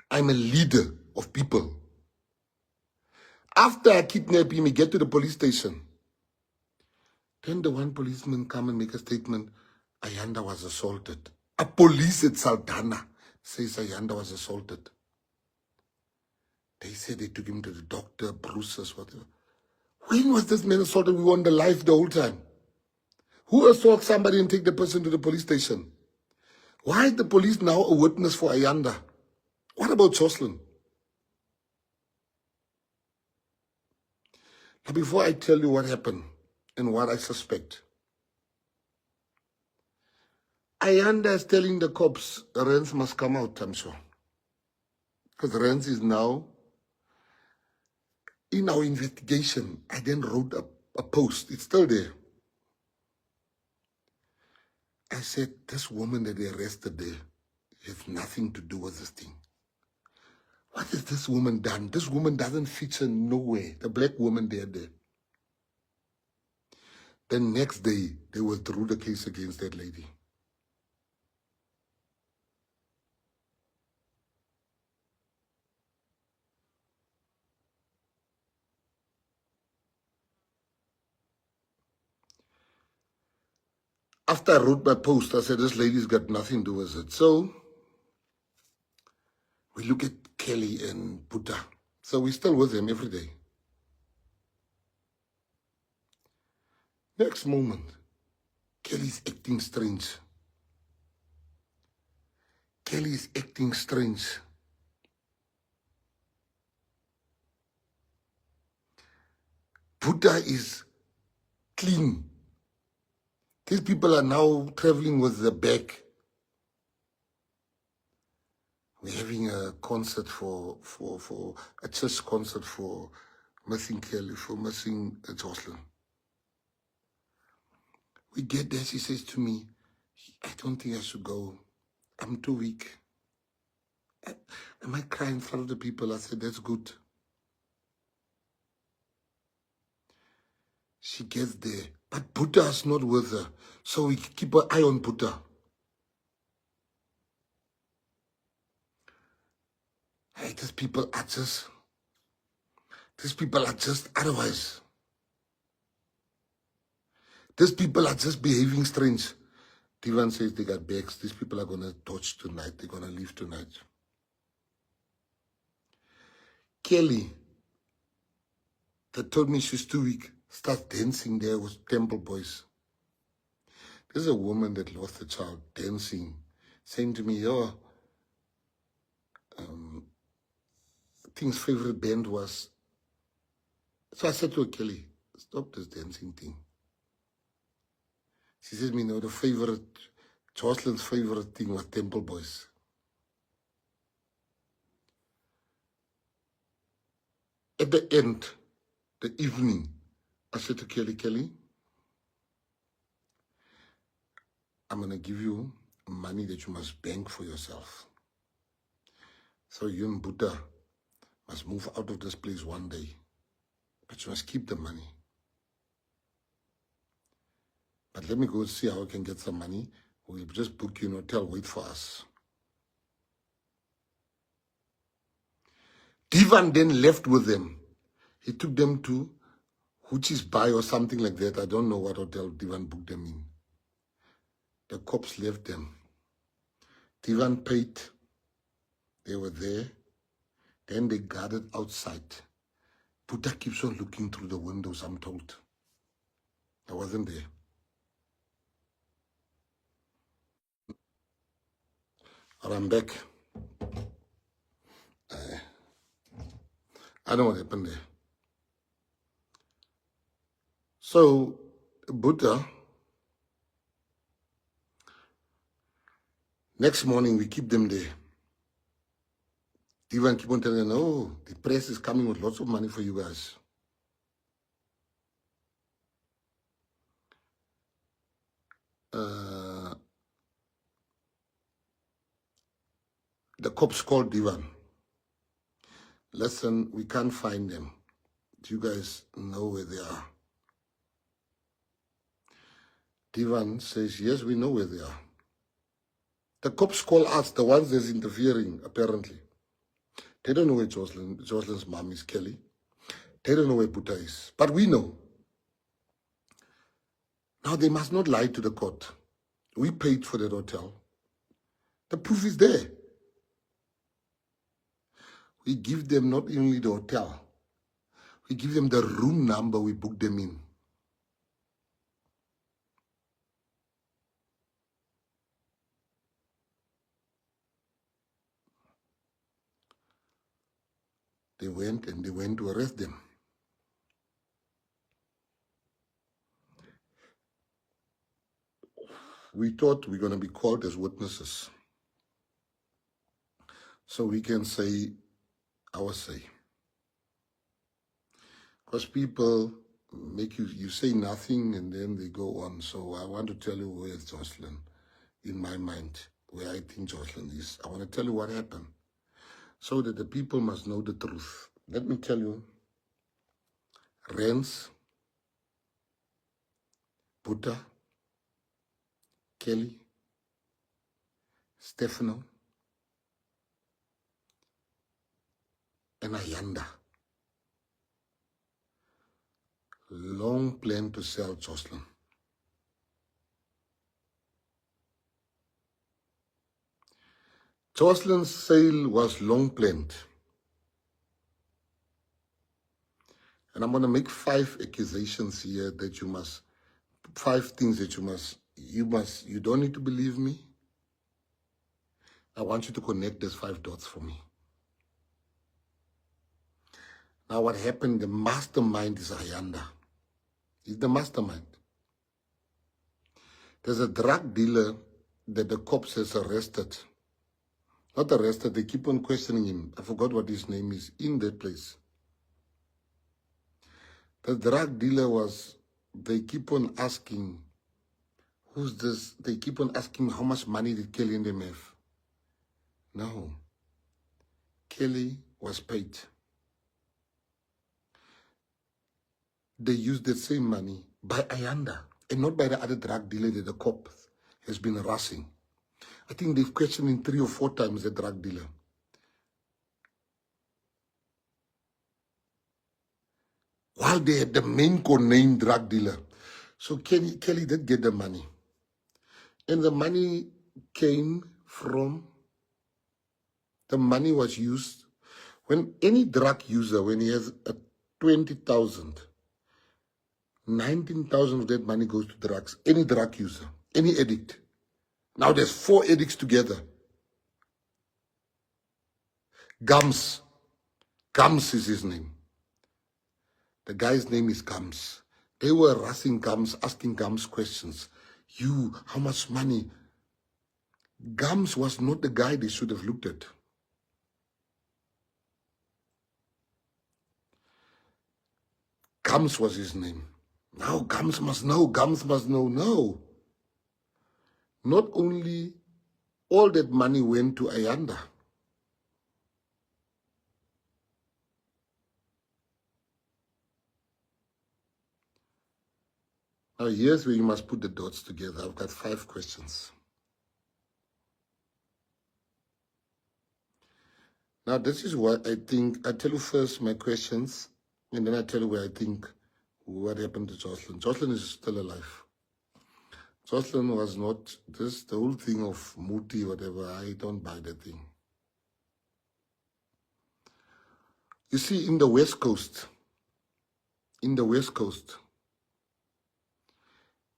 I'm a leader of people. After I kidnap him, we get to the police station. Then the one policeman come and make a statement, Ayanda was assaulted. A police at Saldanha says Ayanda was assaulted. They said they took him to the doctor, bruises, whatever. When was this man assaulted? We were on the live the whole time. Who assaults somebody and take the person to the police station? Why is the police now a witness for Ayanda? What about Jocelyn? Now, before I tell you what happened and what I suspect, Ayanda is telling the cops, Rens must come out, I'm sure. Because Rens is now in our investigation. I then wrote a post. It's still there. I said, this woman that they arrested there has nothing to do with this thing. What has this woman done? This woman doesn't feature nowhere. The black woman there. The next day, they withdrew the case against that lady. After I wrote my post, I said, this lady's got nothing to do with it. So we look at Kelly and Buddha. So we're still with them every day. Next moment, Kelly's acting strange. Kelly's acting strange. Buddha is clean. These people are now traveling with the bag. We're having a concert for a church concert for missing Kelly, for missing Jocelyn. We get there, she says to me, I don't think I should go. I'm too weak. Am I crying in front of the people? I said, that's good. She gets there, but Buddha is not with her. So we keep an eye on Buddha. Hey, these people are just otherwise. These people are just behaving strange. Divan says they got bags. These people are going to touch tonight. They're going to leave tonight. Kelly, that told me she's too weak, starts dancing there with Temple Boys. There's a woman that lost a child dancing, saying to me, oh, Thing's favorite band was. So I said to her, Kelly, stop this dancing thing. She said to me, no, Jocelyn's favorite thing was Temple Boys. At the end, the evening, I said to Kelly, I'm going to give you money that you must bank for yourself. So you and Buddha must move out of this place one day. But you must keep the money. But let me go see how I can get some money. We'll just book you in a hotel, wait for us. Divan then left with them. He took them to Hoochie's Bay or something like that. I don't know what hotel Divan booked them in. The cops left them. Divan paid. They were there. Then they guarded outside. Buddha keeps on looking through the windows, I'm told. I wasn't there. But I'm back. I know what happened there. So, Buddha, next morning we keep them there. Even keep on telling them, no, the press is coming with lots of money for you guys. The cops called Divan. Listen, we can't find them. Do you guys know where they are? Divan says, yes, we know where they are. The cops call us, the ones that's interfering, apparently. They don't know where Jocelyn's mom is, Kelly. They don't know where Buddha is. But we know. Now, they must not lie to the court. We paid for that hotel. The proof is there. We give them not only the hotel, we give them the room number we booked them in. They went to arrest them. We thought we were going to be called as witnesses, so we can say our say. Because people make you say nothing and then they go on. So I want to tell you where is Jocelyn in my mind, where I think Jocelyn is. I want to tell you what happened so that the people must know the truth. Let me tell you, Rens, Buddha, Kelly, Stefano, and Ayanda long plan to sell Jocelyn. Jocelyn's sale was long planned. And I'm going to make 5 accusations here that you must, 5 things that you don't need to believe me. I want you to connect those 5 dots for me. Now what happened, the mastermind is Ayanda. He's the mastermind. There's a drug dealer that the cops has arrested. Not arrested, they keep on questioning him. I forgot what his name is in that place. The drug dealer they keep on asking, who's this? They keep on asking how much money did Kelly and them have? No. Kelly was paid. They used that same money by Ayanda and not by the other drug dealer that the cop has been harassing. I think they've questioned him 3 or 4 times, the drug dealer. While they had the main named drug dealer. So Kelly did get the money. And the money came from, the money was used, when any drug user, when he has a 20,000, 19,000 of that money goes to drugs. Any drug user, any addict. Now there's 4 addicts together. Gums. Gums is his name. The guy's name is Gums. They were harassing Gums, asking Gums questions. You, how much money? Gums was not the guy they should have looked at. Gums was his name. Now Gums must know, Gums must know. No. Not only all that money went to Ayanda. Now here's where you must put the dots together. I've got 5 questions. Now this is what I think. I tell you first my questions, and then I tell you where I think what happened to Jocelyn. Jocelyn is still alive. Jocelyn was not this, the whole thing of Muti, whatever, I don't buy that thing. You see, in the West Coast,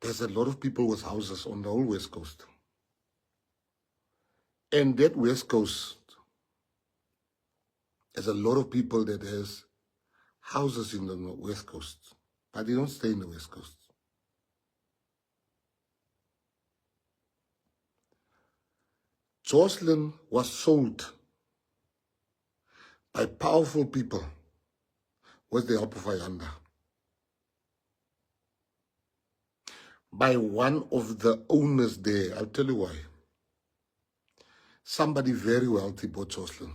there's a lot of people with houses on the whole West Coast. And that West Coast, there's a lot of people that has houses in the West Coast, but they don't stay in the West Coast. Jocelyn was sold by powerful people with the help of Ayanda, by one of the owners there. I'll tell you why. Somebody very wealthy bought Jocelyn.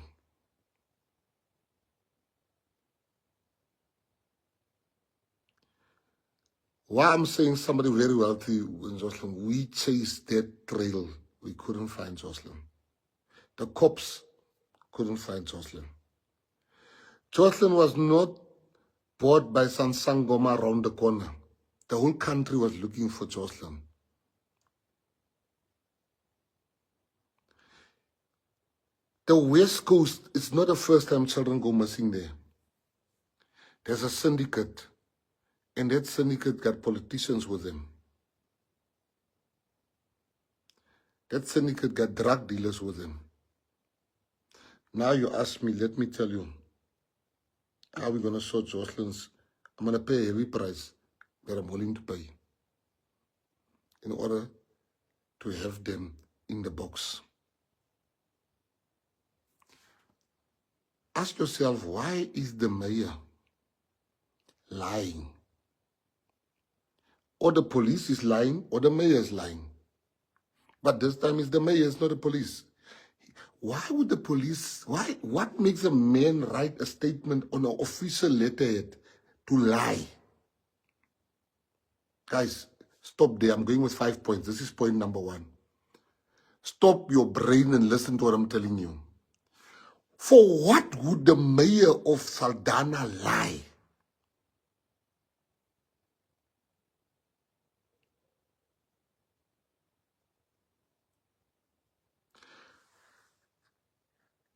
Why I'm saying somebody very wealthy in Jocelyn, we chased that trail. We couldn't find Jocelyn. The cops couldn't find Jocelyn. Jocelyn was not bought by Sansangoma around the corner. The whole country was looking for Jocelyn. The West Coast, it's not the first time children go missing there. There's a syndicate, and that syndicate got politicians with them. That syndicate got drug dealers with them. Now you ask me, let me tell you, how are we going to sort Jocelyn's? I'm going to pay a heavy price that I'm willing to pay in order to have them in the box. Ask yourself, why is the mayor lying? Or the police is lying, or the mayor is lying. But this time it's the mayor, it's not the police. Why would the police, what makes a man write a statement on an official letterhead to lie? Guys, stop there. I'm going with 5 points. This is point number 1. Stop your brain and listen to what I'm telling you. For what would the mayor of Saldanha lie?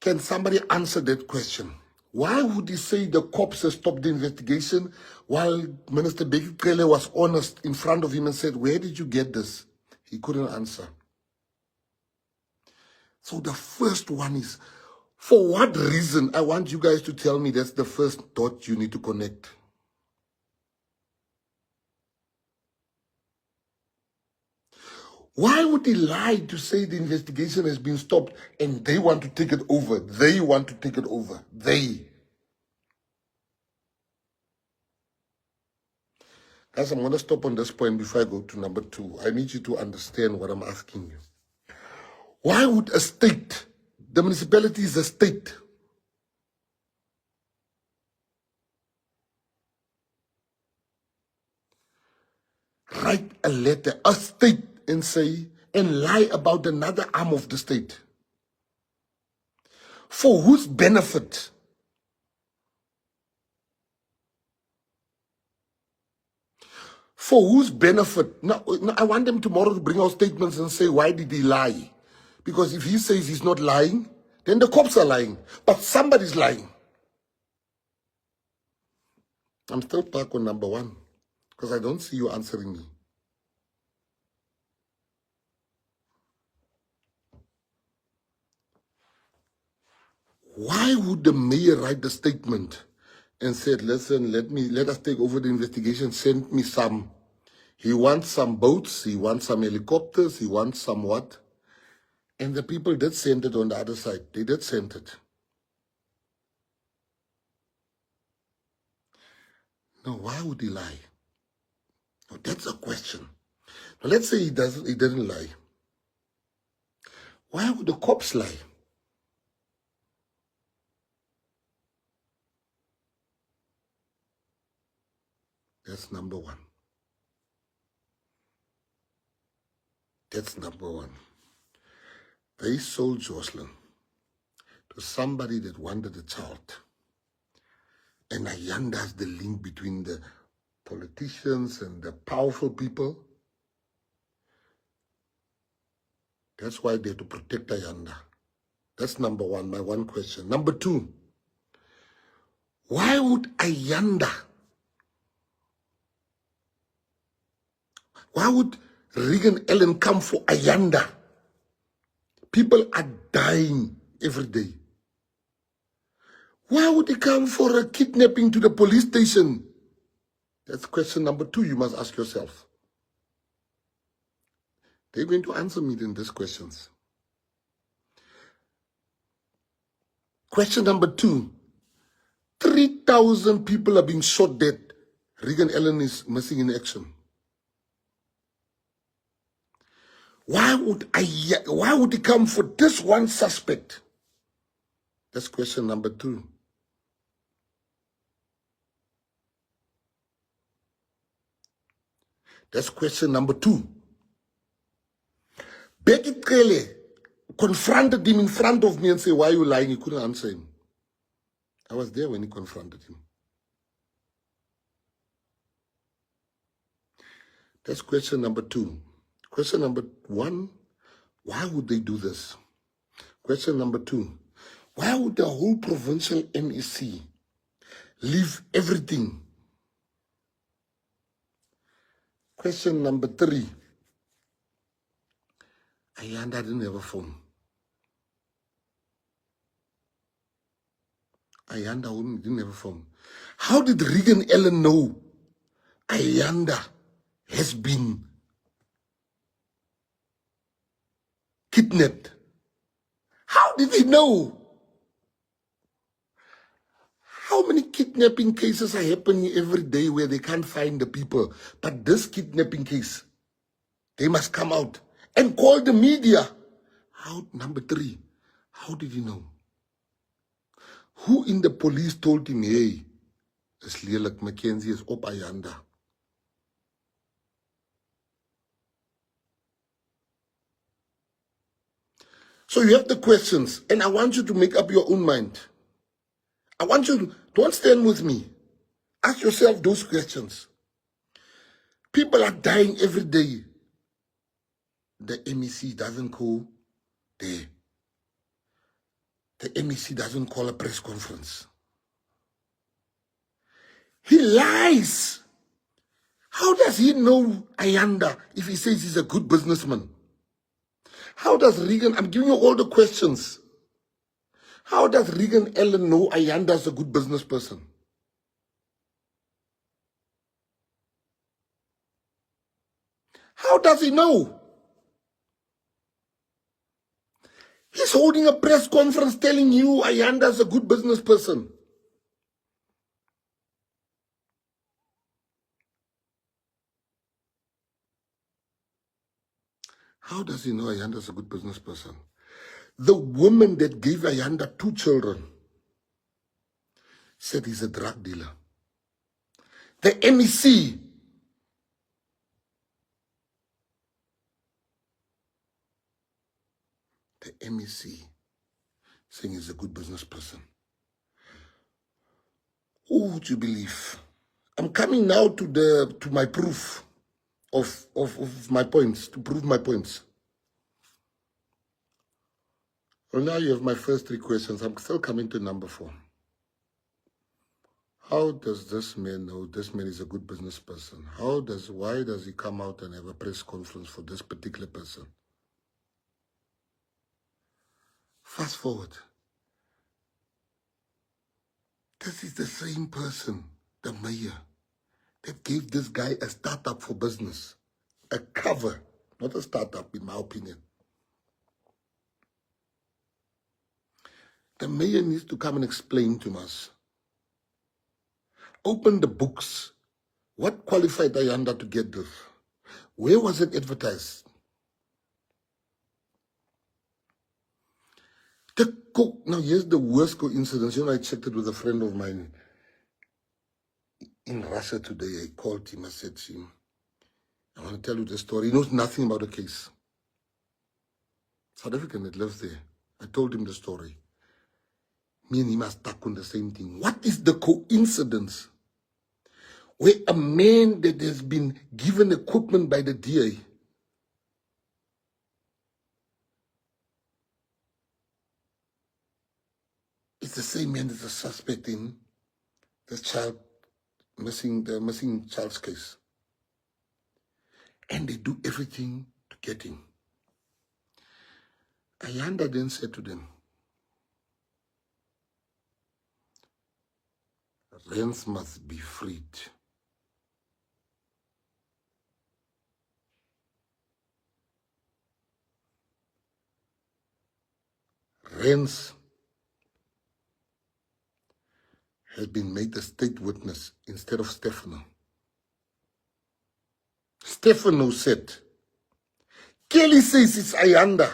Can somebody answer that question? Why would he say the cops have stopped the investigation while Minister Bheki Cele was honest in front of him and said, where did you get this? He couldn't answer. So the first one is, for what reason? I want you guys to tell me. That's the first dot you need to connect. Why would he lie to say the investigation has been stopped and they want to take it over? They want to take it over. They. Guys, I'm going to stop on this point before I go to number 2. I need you to understand what I'm asking you. Why would a state, the municipality is a state, write a letter, a state, and say, and lie about another arm of the state? For whose benefit? For whose benefit? Now, I want them tomorrow to bring out statements and say, why did he lie? Because if he says he's not lying, then the cops are lying. But somebody's lying. I'm still back on number 1 because I don't see you answering me. Why would the mayor write the statement and said, listen, let us take over the investigation, send me some. He wants some boats, he wants some helicopters, he wants some what? And the people did send it on the other side. They did send it. Now, why would he lie? Now, that's a question. Now, let's say he didn't lie. Why would the cops lie? That's number 1. That's number 1. They sold Jocelyn to somebody that wanted a child. And Ayanda has the link between the politicians and the powerful people. That's why they have to protect Ayanda. That's number 1, my 1 question. Number 2, why would Ayanda, why would Regan Ellen come for Ayanda? People are dying every day. Why would he come for a kidnapping to the police station? That's question number 2 you must ask yourself. They're going to answer me in these questions. Question number 2. 3,000 people are being shot dead. Regan Ellen is missing in action. Why would he come for this one suspect? That's question number 2. That's question number 2. Becky Cele confronted him in front of me and said, why are you lying? He couldn't answer him. I was there when he confronted him. That's question number 2. Question number 1, why would they do this? Question number 2, why would the whole provincial MEC leave everything? Question number 3, Ayanda didn't have a phone. Ayanda didn't have a phone. How did Regan Ellen know Ayanda has been kidnapped? How did he know? How many kidnapping cases are happening every day where they can't find the people? But this kidnapping case, they must come out and call the media. Number 3, how did he know? Who in the police told him, hey, is lelik, Mackenzie is op Ayanda? So you have the questions, and I want you to make up your own mind. I want you to, don't stand with me. Ask yourself those questions. People are dying every day. The MEC doesn't go there. The MEC doesn't call a press conference. He lies. How does he know Ayanda if he says he's a good businessman? How does Regan, I'm giving you all the questions. How does Regan Ellen know Ayanda is a good business person? How does he know? He's holding a press conference telling you Ayanda is a good business person. How does he know Ayanda is a good business person? The woman that gave Ayanda 2 children said he's a drug dealer. The MEC saying he's a good business person. Who would you believe? I'm coming now to my proof of my points, to prove my points. Well, now you have my first 3 questions. I'm still coming to number 4. How does this man know this man is a good business person? Why does he come out and have a press conference for this particular person? Fast forward. This is the same person, the mayor, that gave this guy a startup for business. A cover, not a startup in my opinion. The mayor needs to come and explain to us. Open the books. What qualified Ayanda to get this? Where was it advertised? Now here's the worst coincidence. You know, I checked it with a friend of mine in Russia today. I called him, I said to him, I want to tell you the story. He knows nothing about the case. South African that lives there. I told him the story. Me and him are stuck on the same thing. What is the coincidence where a man that has been given equipment by the DA is the same man that's a suspect in the missing child's case? And they do everything to get him. Ayanda then said to them, Rens must be freed. Rens has been made a state witness instead of Stefano. Stefano said, Kelly says it's Ayanda.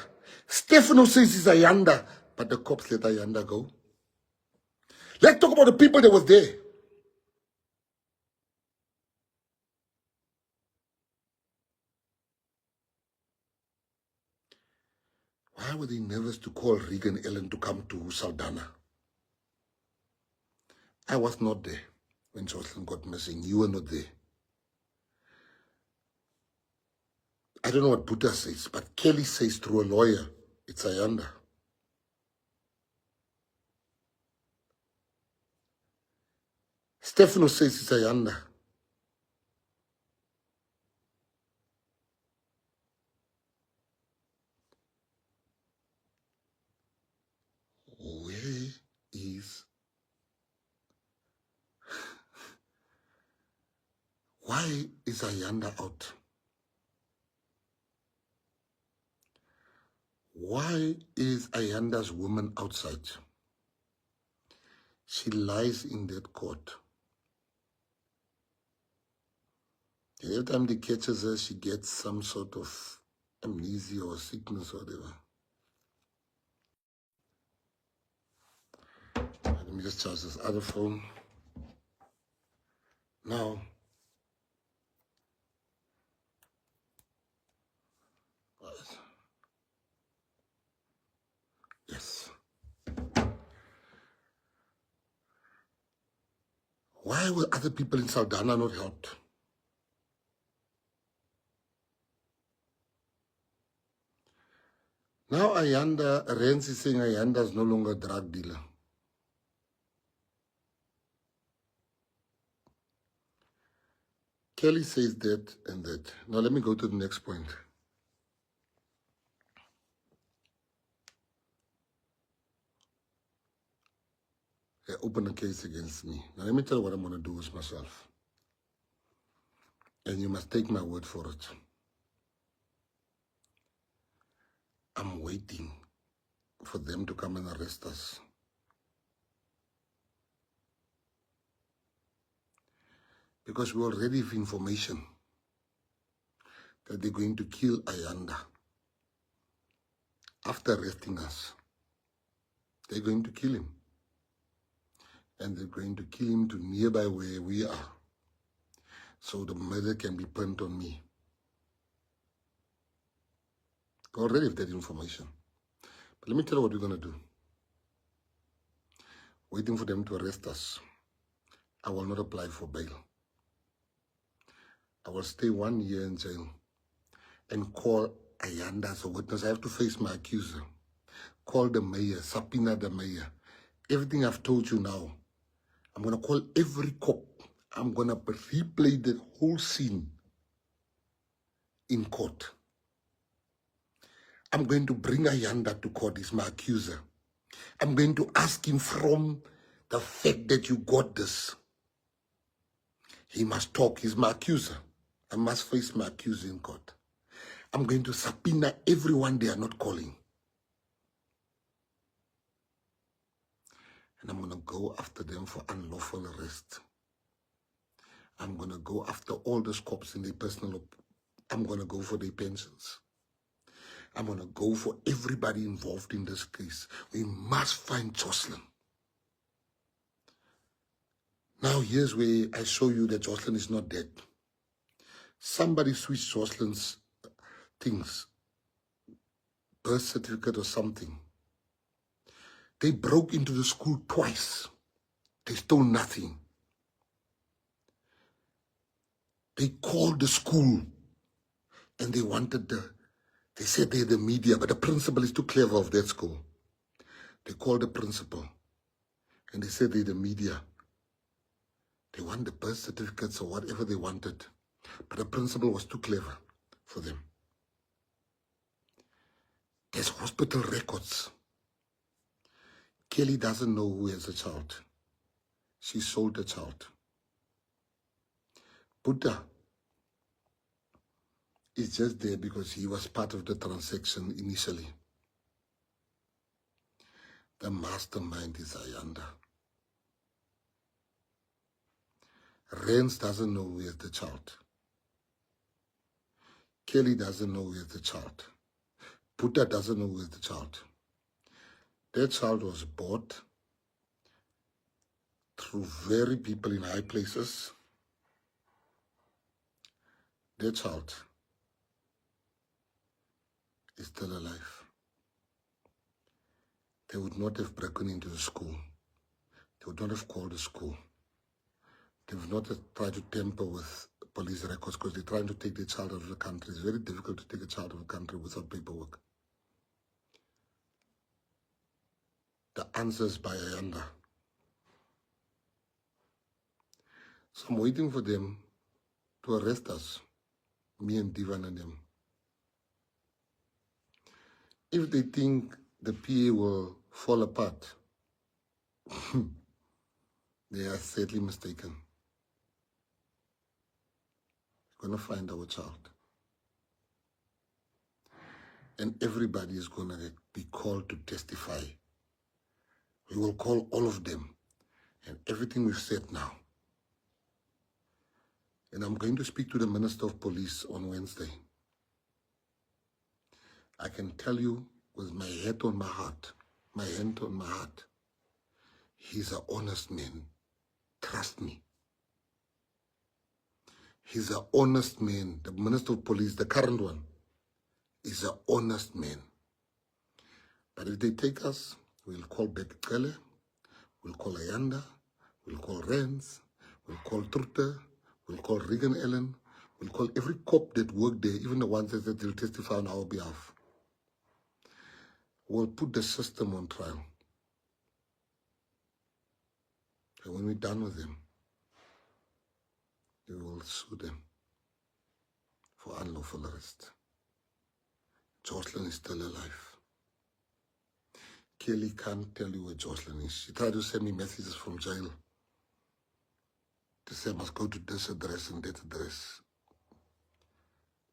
Stefano says it's Ayanda, but the cops let Ayanda go. Let's talk about the people that was there. Why were they nervous to call Regan Ellen to come to Saldanha? I was not there when Jocelyn got missing. You were not there. I don't know what Buddha says, but Kelly says through a lawyer, it's Ayanda. Stefano says it's Ayanda. Where is... Why is Ayanda out? Why is Ayanda's woman outside? She lies in that court. And every time they catches her, she gets some sort of amnesia or sickness or whatever. Let me just charge this other phone. Now, yes. Why were other people in Saldanha not helped? Now Ayanda, Rens is saying Ayanda is no longer a drug dealer. Kelly says that and that. Now let me go to the next point. They open a case against me. Now let me tell you what I'm going to do with myself. And you must take my word for it. I'm waiting for them to come and arrest us. Because we already have information that they're going to kill Ayanda. After arresting us, they're going to kill him. And they're going to kill him to nearby where we are. So the murder can be pinned on me. I already have that information. But let me tell you what we're going to do. Waiting for them to arrest us. I will not apply for bail. I will stay 1 year in jail and call Ayanda as a witness. I have to face my accuser. Call the mayor, subpoena the mayor. Everything I've told you now, I'm going to call every cop. I'm going to replay the whole scene in court. I'm going to bring Ayanda to court. He's my accuser. I'm going to ask him from the fact that you got this. He must talk. He's my accuser. I must face my accuser in court. I'm going to subpoena everyone they are not calling. And I'm going to go after them for unlawful arrest. I'm going to go after all those cops in their personal... I'm going to go for their pensions. I'm going to go for everybody involved in this case. We must find Jocelyn. Now here's where I show you that Jocelyn is not dead. Somebody switched Jocelyn's things, birth certificate or something. They broke into the school twice. They stole nothing. They called the school and they wanted they said they're the media, but the principal is too clever of that school. They called the principal and they said they're the media. They want the birth certificates or whatever they wanted. But the principal was too clever for them. There's hospital records. Kelly doesn't know who has a child. She sold the child. Buddha is just there because he was part of the transaction initially. The mastermind is Ayanda. Rance doesn't know where's the child. Kelly doesn't know where's the child. Buddha doesn't know where's the child. That child was bought through very people in high places. That child is still alive. They would not have broken into the school. They would not have called the school. They would not have tried to tamper with police records because they're trying to take the child out of the country. It's very difficult to take a child out of the country without paperwork. The answer is by Ayanda. So I'm waiting for them to arrest us, me and Divan and them. If they think the PA will fall apart, they are sadly mistaken. We're going to find our child. And everybody is going to be called to testify. We will call all of them. And everything we've said now. And I'm going to speak to the Minister of Police on Wednesday. I can tell you with my head on my heart, my hand on my heart, he's an honest man. Trust me. He's an honest man. The Minister of Police, the current one, is an honest man. But if they take us, we'll call Bekele, we'll call Ayanda, we'll call Rance, we'll call Trutte, we'll call Regan Ellen, we'll call every cop that worked there, even the ones that will testify on our behalf. We'll put the system on trial. And when we're done with them, we will sue them for unlawful arrest. Jocelyn is still alive. Kelly can't tell you where Jocelyn is. She tried to send me messages from jail to say I must go to this address and that address.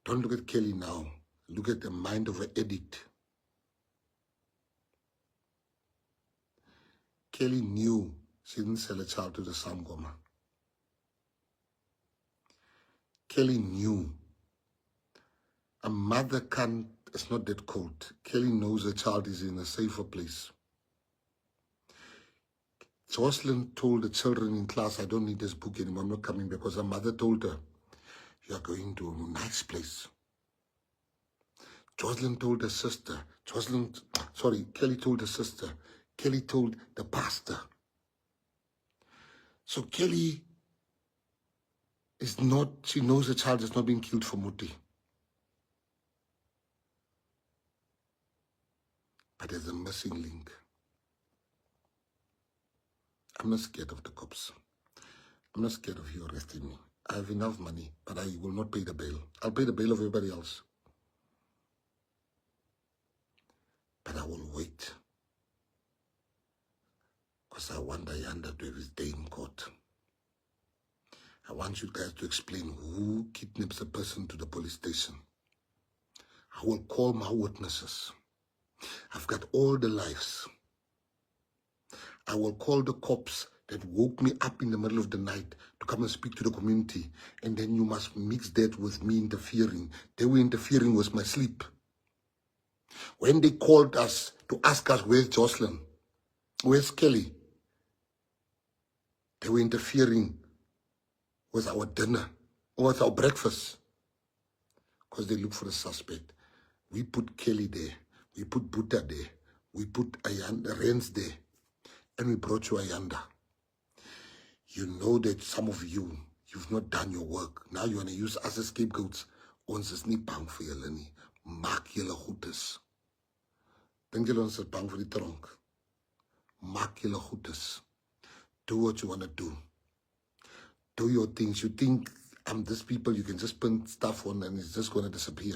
Don't look at Kelly now. Look at the mind of an addict. Kelly knew she didn't sell a child to the Sangoma. Kelly knew a mother can't, it's not that cold. Kelly knows a child is in a safer place. Jocelyn told the children in class, I don't need this book anymore, I'm not coming because her mother told her, you are going to a nice place. Jocelyn told her sister, Kelly told her sister, Kelly told the pastor. So Kelly is not, she knows the child is not being killed for Muti. But there's a missing link. I'm not scared of the cops. I'm not scared of you arresting me. I have enough money, but I will not pay the bail. I'll pay the bail of everybody else. But I will wait. Because I want Ayanda to have his day in court. I want you guys to explain who kidnaps a person to the police station. I will call my witnesses. I've got all the lives. I will call the cops that woke me up in the middle of the night to come and speak to the community. And then you must mix that with me interfering. They were interfering with my sleep. When they called us to ask us, where's Jocelyn? Where's Kelly? They were interfering with our dinner or with our breakfast. Because they look for a suspect. We put Kelly there. We put Buddha there. We put Ayanda, Rance there. And we brought you Ayanda. You know that some of you, you've not done your work. Now you want to use us as scapegoats. Ons is nie bang vir julle nie. Maak julle goedes. Dink julle ons is bang vir die tronk? Maak julle goedes. Do what you want to do. Do your things. You think I'm this people you can just put stuff on and it's just going to disappear.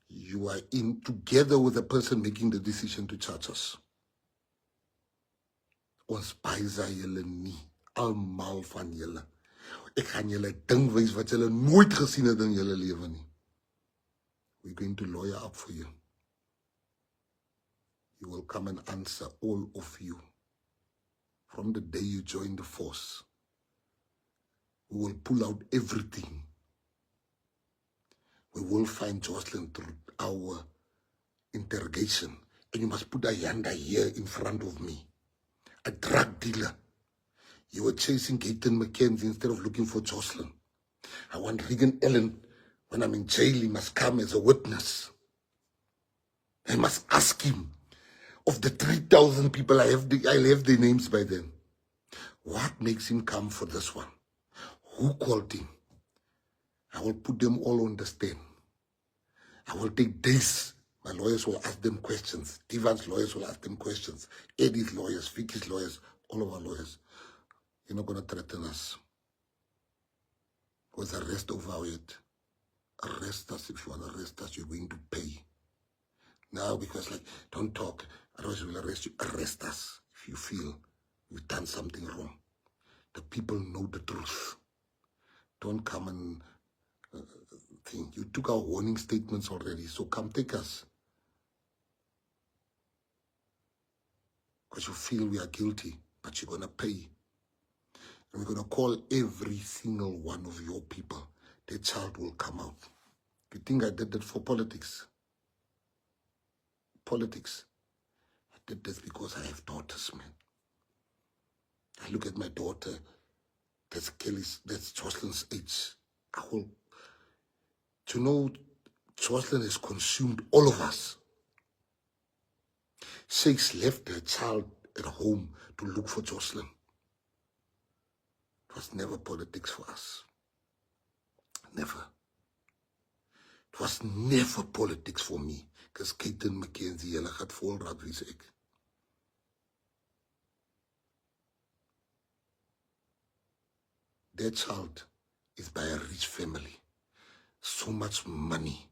You are in together with the person making the decision to charge us. Ons paisa julle nie, almal van julle. Ek gaan julle ding wys wat julle nooit gesien het in julle lewe nie. We're going to lawyer up for you. You will come and answer, all of you. From the day you join the force, we will pull out everything. We will find Jocelyn through our interrogation. And you must put Ayanda here in front of me. A drug dealer. You were chasing Gaten McKenzie instead of looking for Jocelyn. I want Regan Ellen, when I'm in jail, he must come as a witness. I must ask him, of the 3,000 people I'll have their names by then. What makes him come for this one? Who called him? I will put them all on the stand. I will take days. My lawyers will ask them questions. Divan's lawyers will ask them questions. Eddie's lawyers, Vicky's lawyers, all of our lawyers. You're not going to threaten us. With arrest over our head. Arrest us. If you want to arrest us, you're going to pay. Now, because don't talk, otherwise we'll arrest you. Arrest us if you feel you've done something wrong. The people know the truth. Don't come and think. You took our warning statements already, so come take us. Because you feel we are guilty, but you're going to pay. And we're going to call every single one of your people. Their child will come out. You think I did that for politics? Politics. I did this because I have daughters, man. I look at my daughter, that's Jocelyn's age. To know Jocelyn has consumed all of us. Shakes left her child at home to look for Jocelyn. It was never politics for us. Never. It was never politics for me. Because Gaten McKenzie, julle gaat vol raak wie sê ek. That child is by a rich family. So much money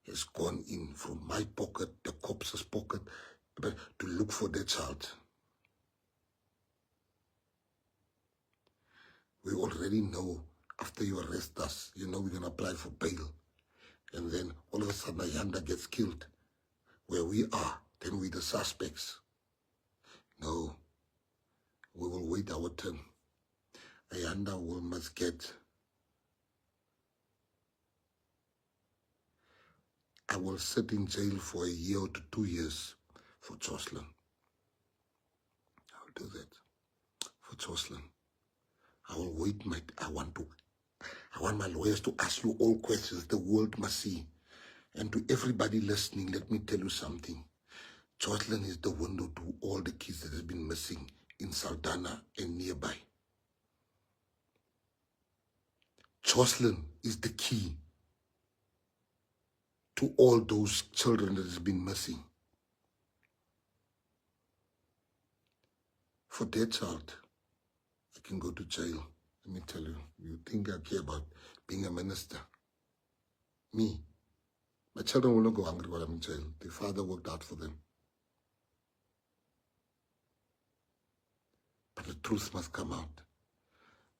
has gone in from my pocket, the cops' pocket, to look for that child. We already know, after you arrest us, you know we're going to apply for bail. And then all of a sudden Ayanda gets killed. Where we are, then we're the suspects. No, we will wait our turn. Ayanda must get. I will sit in jail for a year to 2 years for Jocelyn. I'll do that for Jocelyn. I will wait. I want my lawyers to ask you all questions the world must see. And to everybody listening, let me tell you something. Jocelyn is the window to all the kids that have been missing in Saldanha and nearby. Jocelyn is the key to all those children that have been missing. For that child, I can go to jail. Let me tell you, you think I care about being a minister? Me. My children will not go hungry while I'm in jail. The father worked out for them. But the truth must come out.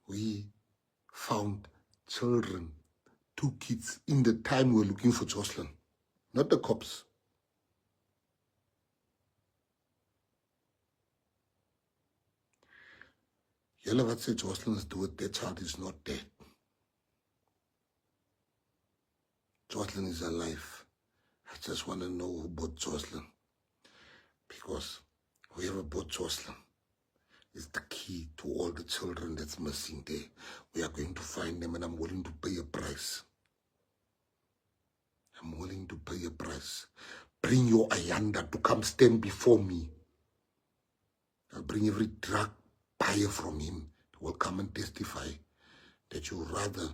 We found children, 2 kids, in the time we were looking for Jocelyn. Not the cops. Julle wat sê Jocelyn is dood, that child is not dead. Jocelyn is alive. I just want to know who bought Jocelyn. Because whoever bought Jocelyn is the key to all the children that's missing there. We are going to find them, and I'm willing to pay a price. I'm willing to pay a price. Bring your Ayanda to come stand before me. I'll bring every drug buyer from him who will come and testify that you rather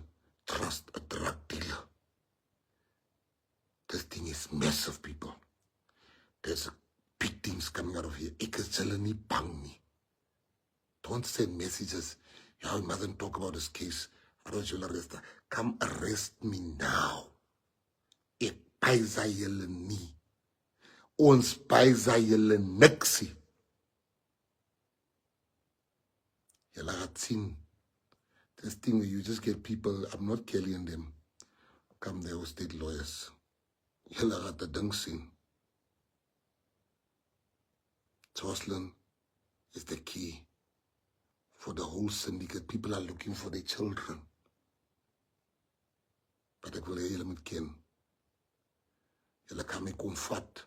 trust a drug dealer. This thing is massive, people. There's big things coming out of here. Ek is julle nie bang nie. Don't send messages. Yeah, you mustn't talk about this case. Otherwise you'll arrest her. Come arrest me now. Ek paisa julle nie. Ons paisa julle niksie. Julle gaat sien. This thing where you just get people, I'm not killing them, come there with state lawyers. Julle gaat the ding sien. Jocelyn is the key for the whole syndicate. People are looking for their children. But ek wil hê julle moet ken. Julle kan my kom vat.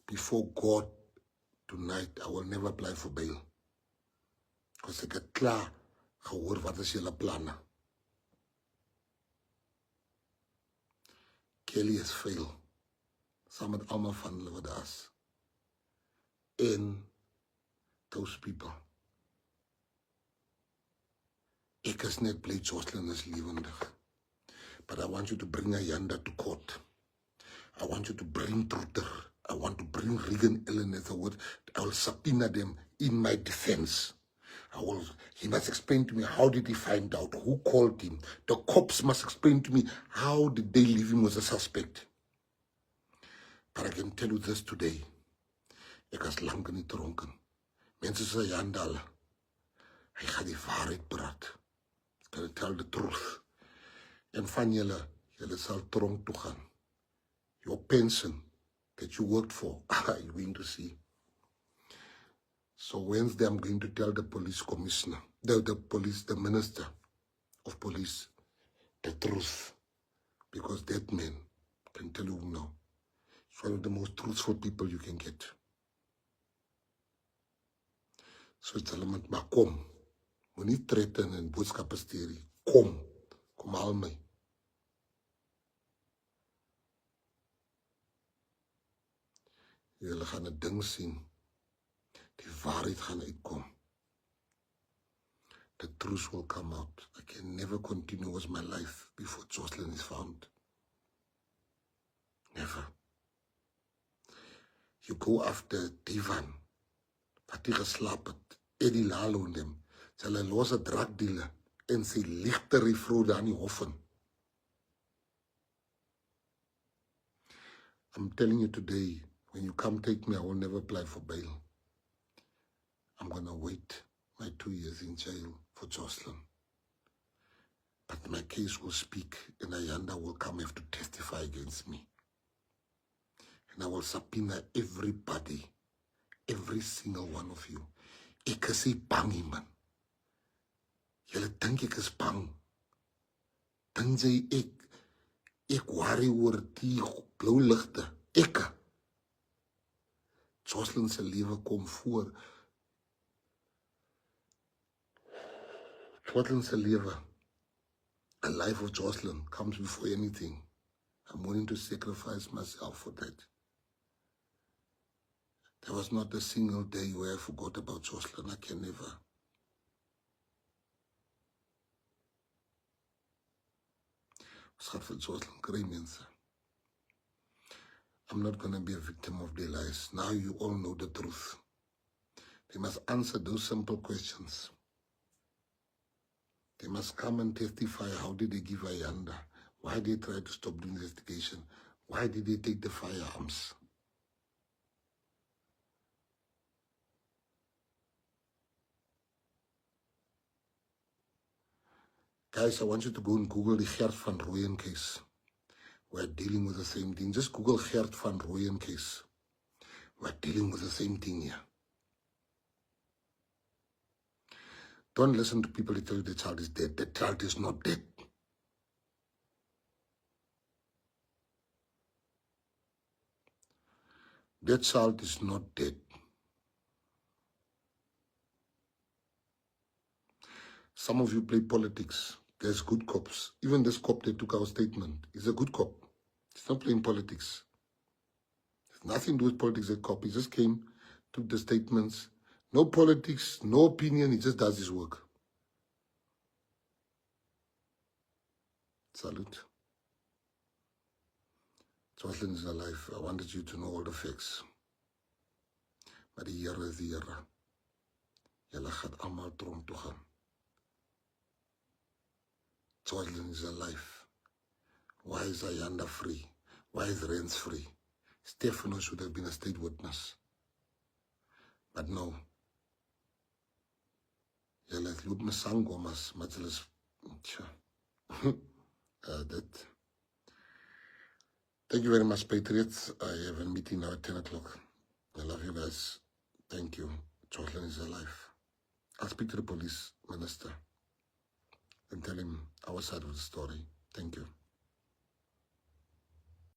Before God tonight, I will never apply for bail. Because ek het klaar gehoor wat is julle planne. Kelly has failed. Saam met almal van hulle wat daar is. And those people. Ek is net bly Jocelyn is lewendig. But I want you to bring Ayanda to court. I want you to bring Trutter. I want to bring Regan Ellen as a word. I will subpoena them in my defense. He must explain to me how did he find out, who called him. The cops must explain to me how did they leave him as a suspect. But I can tell you this today. Ek is lang nie dronken. Mense sê Ayanda, hy gaan die waarheid praat. He's going to tell the truth. En van julle sal tronk toe gaan. Your pension that you worked for, you're going to see. So Wednesday, I'm going to tell the police commissioner, the minister of police, the truth. Because that man can tell you now. He's one of the most truthful people you can get. So it's element, maar kom. Moet nie threaten en boodskappe stuur nie. Kom haal my. Julle gaan 'n ding sien. Die waarheid gaan uitkom. The truth will come out. I can never continue with my life before Jocelyn is found. Never. You go after Divan, wat hy geslaap het, Eddie Lalo en dem, sy hulle los 'n drugdealer en sy ligter die vrou daar in die hof in. I'm telling you today, when you come take me, I will never apply for bail. I'm going to wait my 2 years in jail for Jocelyn. But my case will speak and Ayanda will come have to testify against me. And I will subpoena everybody, every single one of you. Ek is nie bang nie, man. Julle dink ek is bang. Dink jy ek worry oor die blou ligte. Ek. Jocelyn se lewe kom voor. Jocelyn se lewe. A life of Jocelyn comes before anything. I'm willing to sacrifice myself for that. There was not a single day where I forgot about Jocelyn. I can never. Ons gaan vir Jocelyn kry, mense. I'm not going to be a victim of their lies. Now you all know the truth. They must answer those simple questions. They must come and testify. How did they give Ayanda? Why did they try to stop the investigation? Why did they take the firearms? Guys, I want you to go and Google the Gert van Rooyen case. We're dealing with the same thing. Just Google Gert van Rooyen case. We're dealing with the same thing here. Don't listen to people who tell you the child is dead. The child is not dead. That child is not dead. Some of you play politics. There's good cops. Even this cop that took our statement is a good cop. He's not playing politics. There's nothing to do with politics, that cop. He just came, took the statements. No politics, no opinion. He just does his work. Salute. Jocelyn is alive. I wanted you to know all the facts. Maar die Here is die Here. Julle gaan almal tronk toe gaan. Jocelyn is alive. Why is Ayanda free? Why is Rens free? Stefano should have been a state witness. But no. Let's loot Masango, mas Matzelis. That. Thank you very much, Patriots. I have a meeting now at 10 o'clock. I love you guys. Thank you. Chotlan is alive. I'll speak to the police minister and tell him our side of the story. Thank you.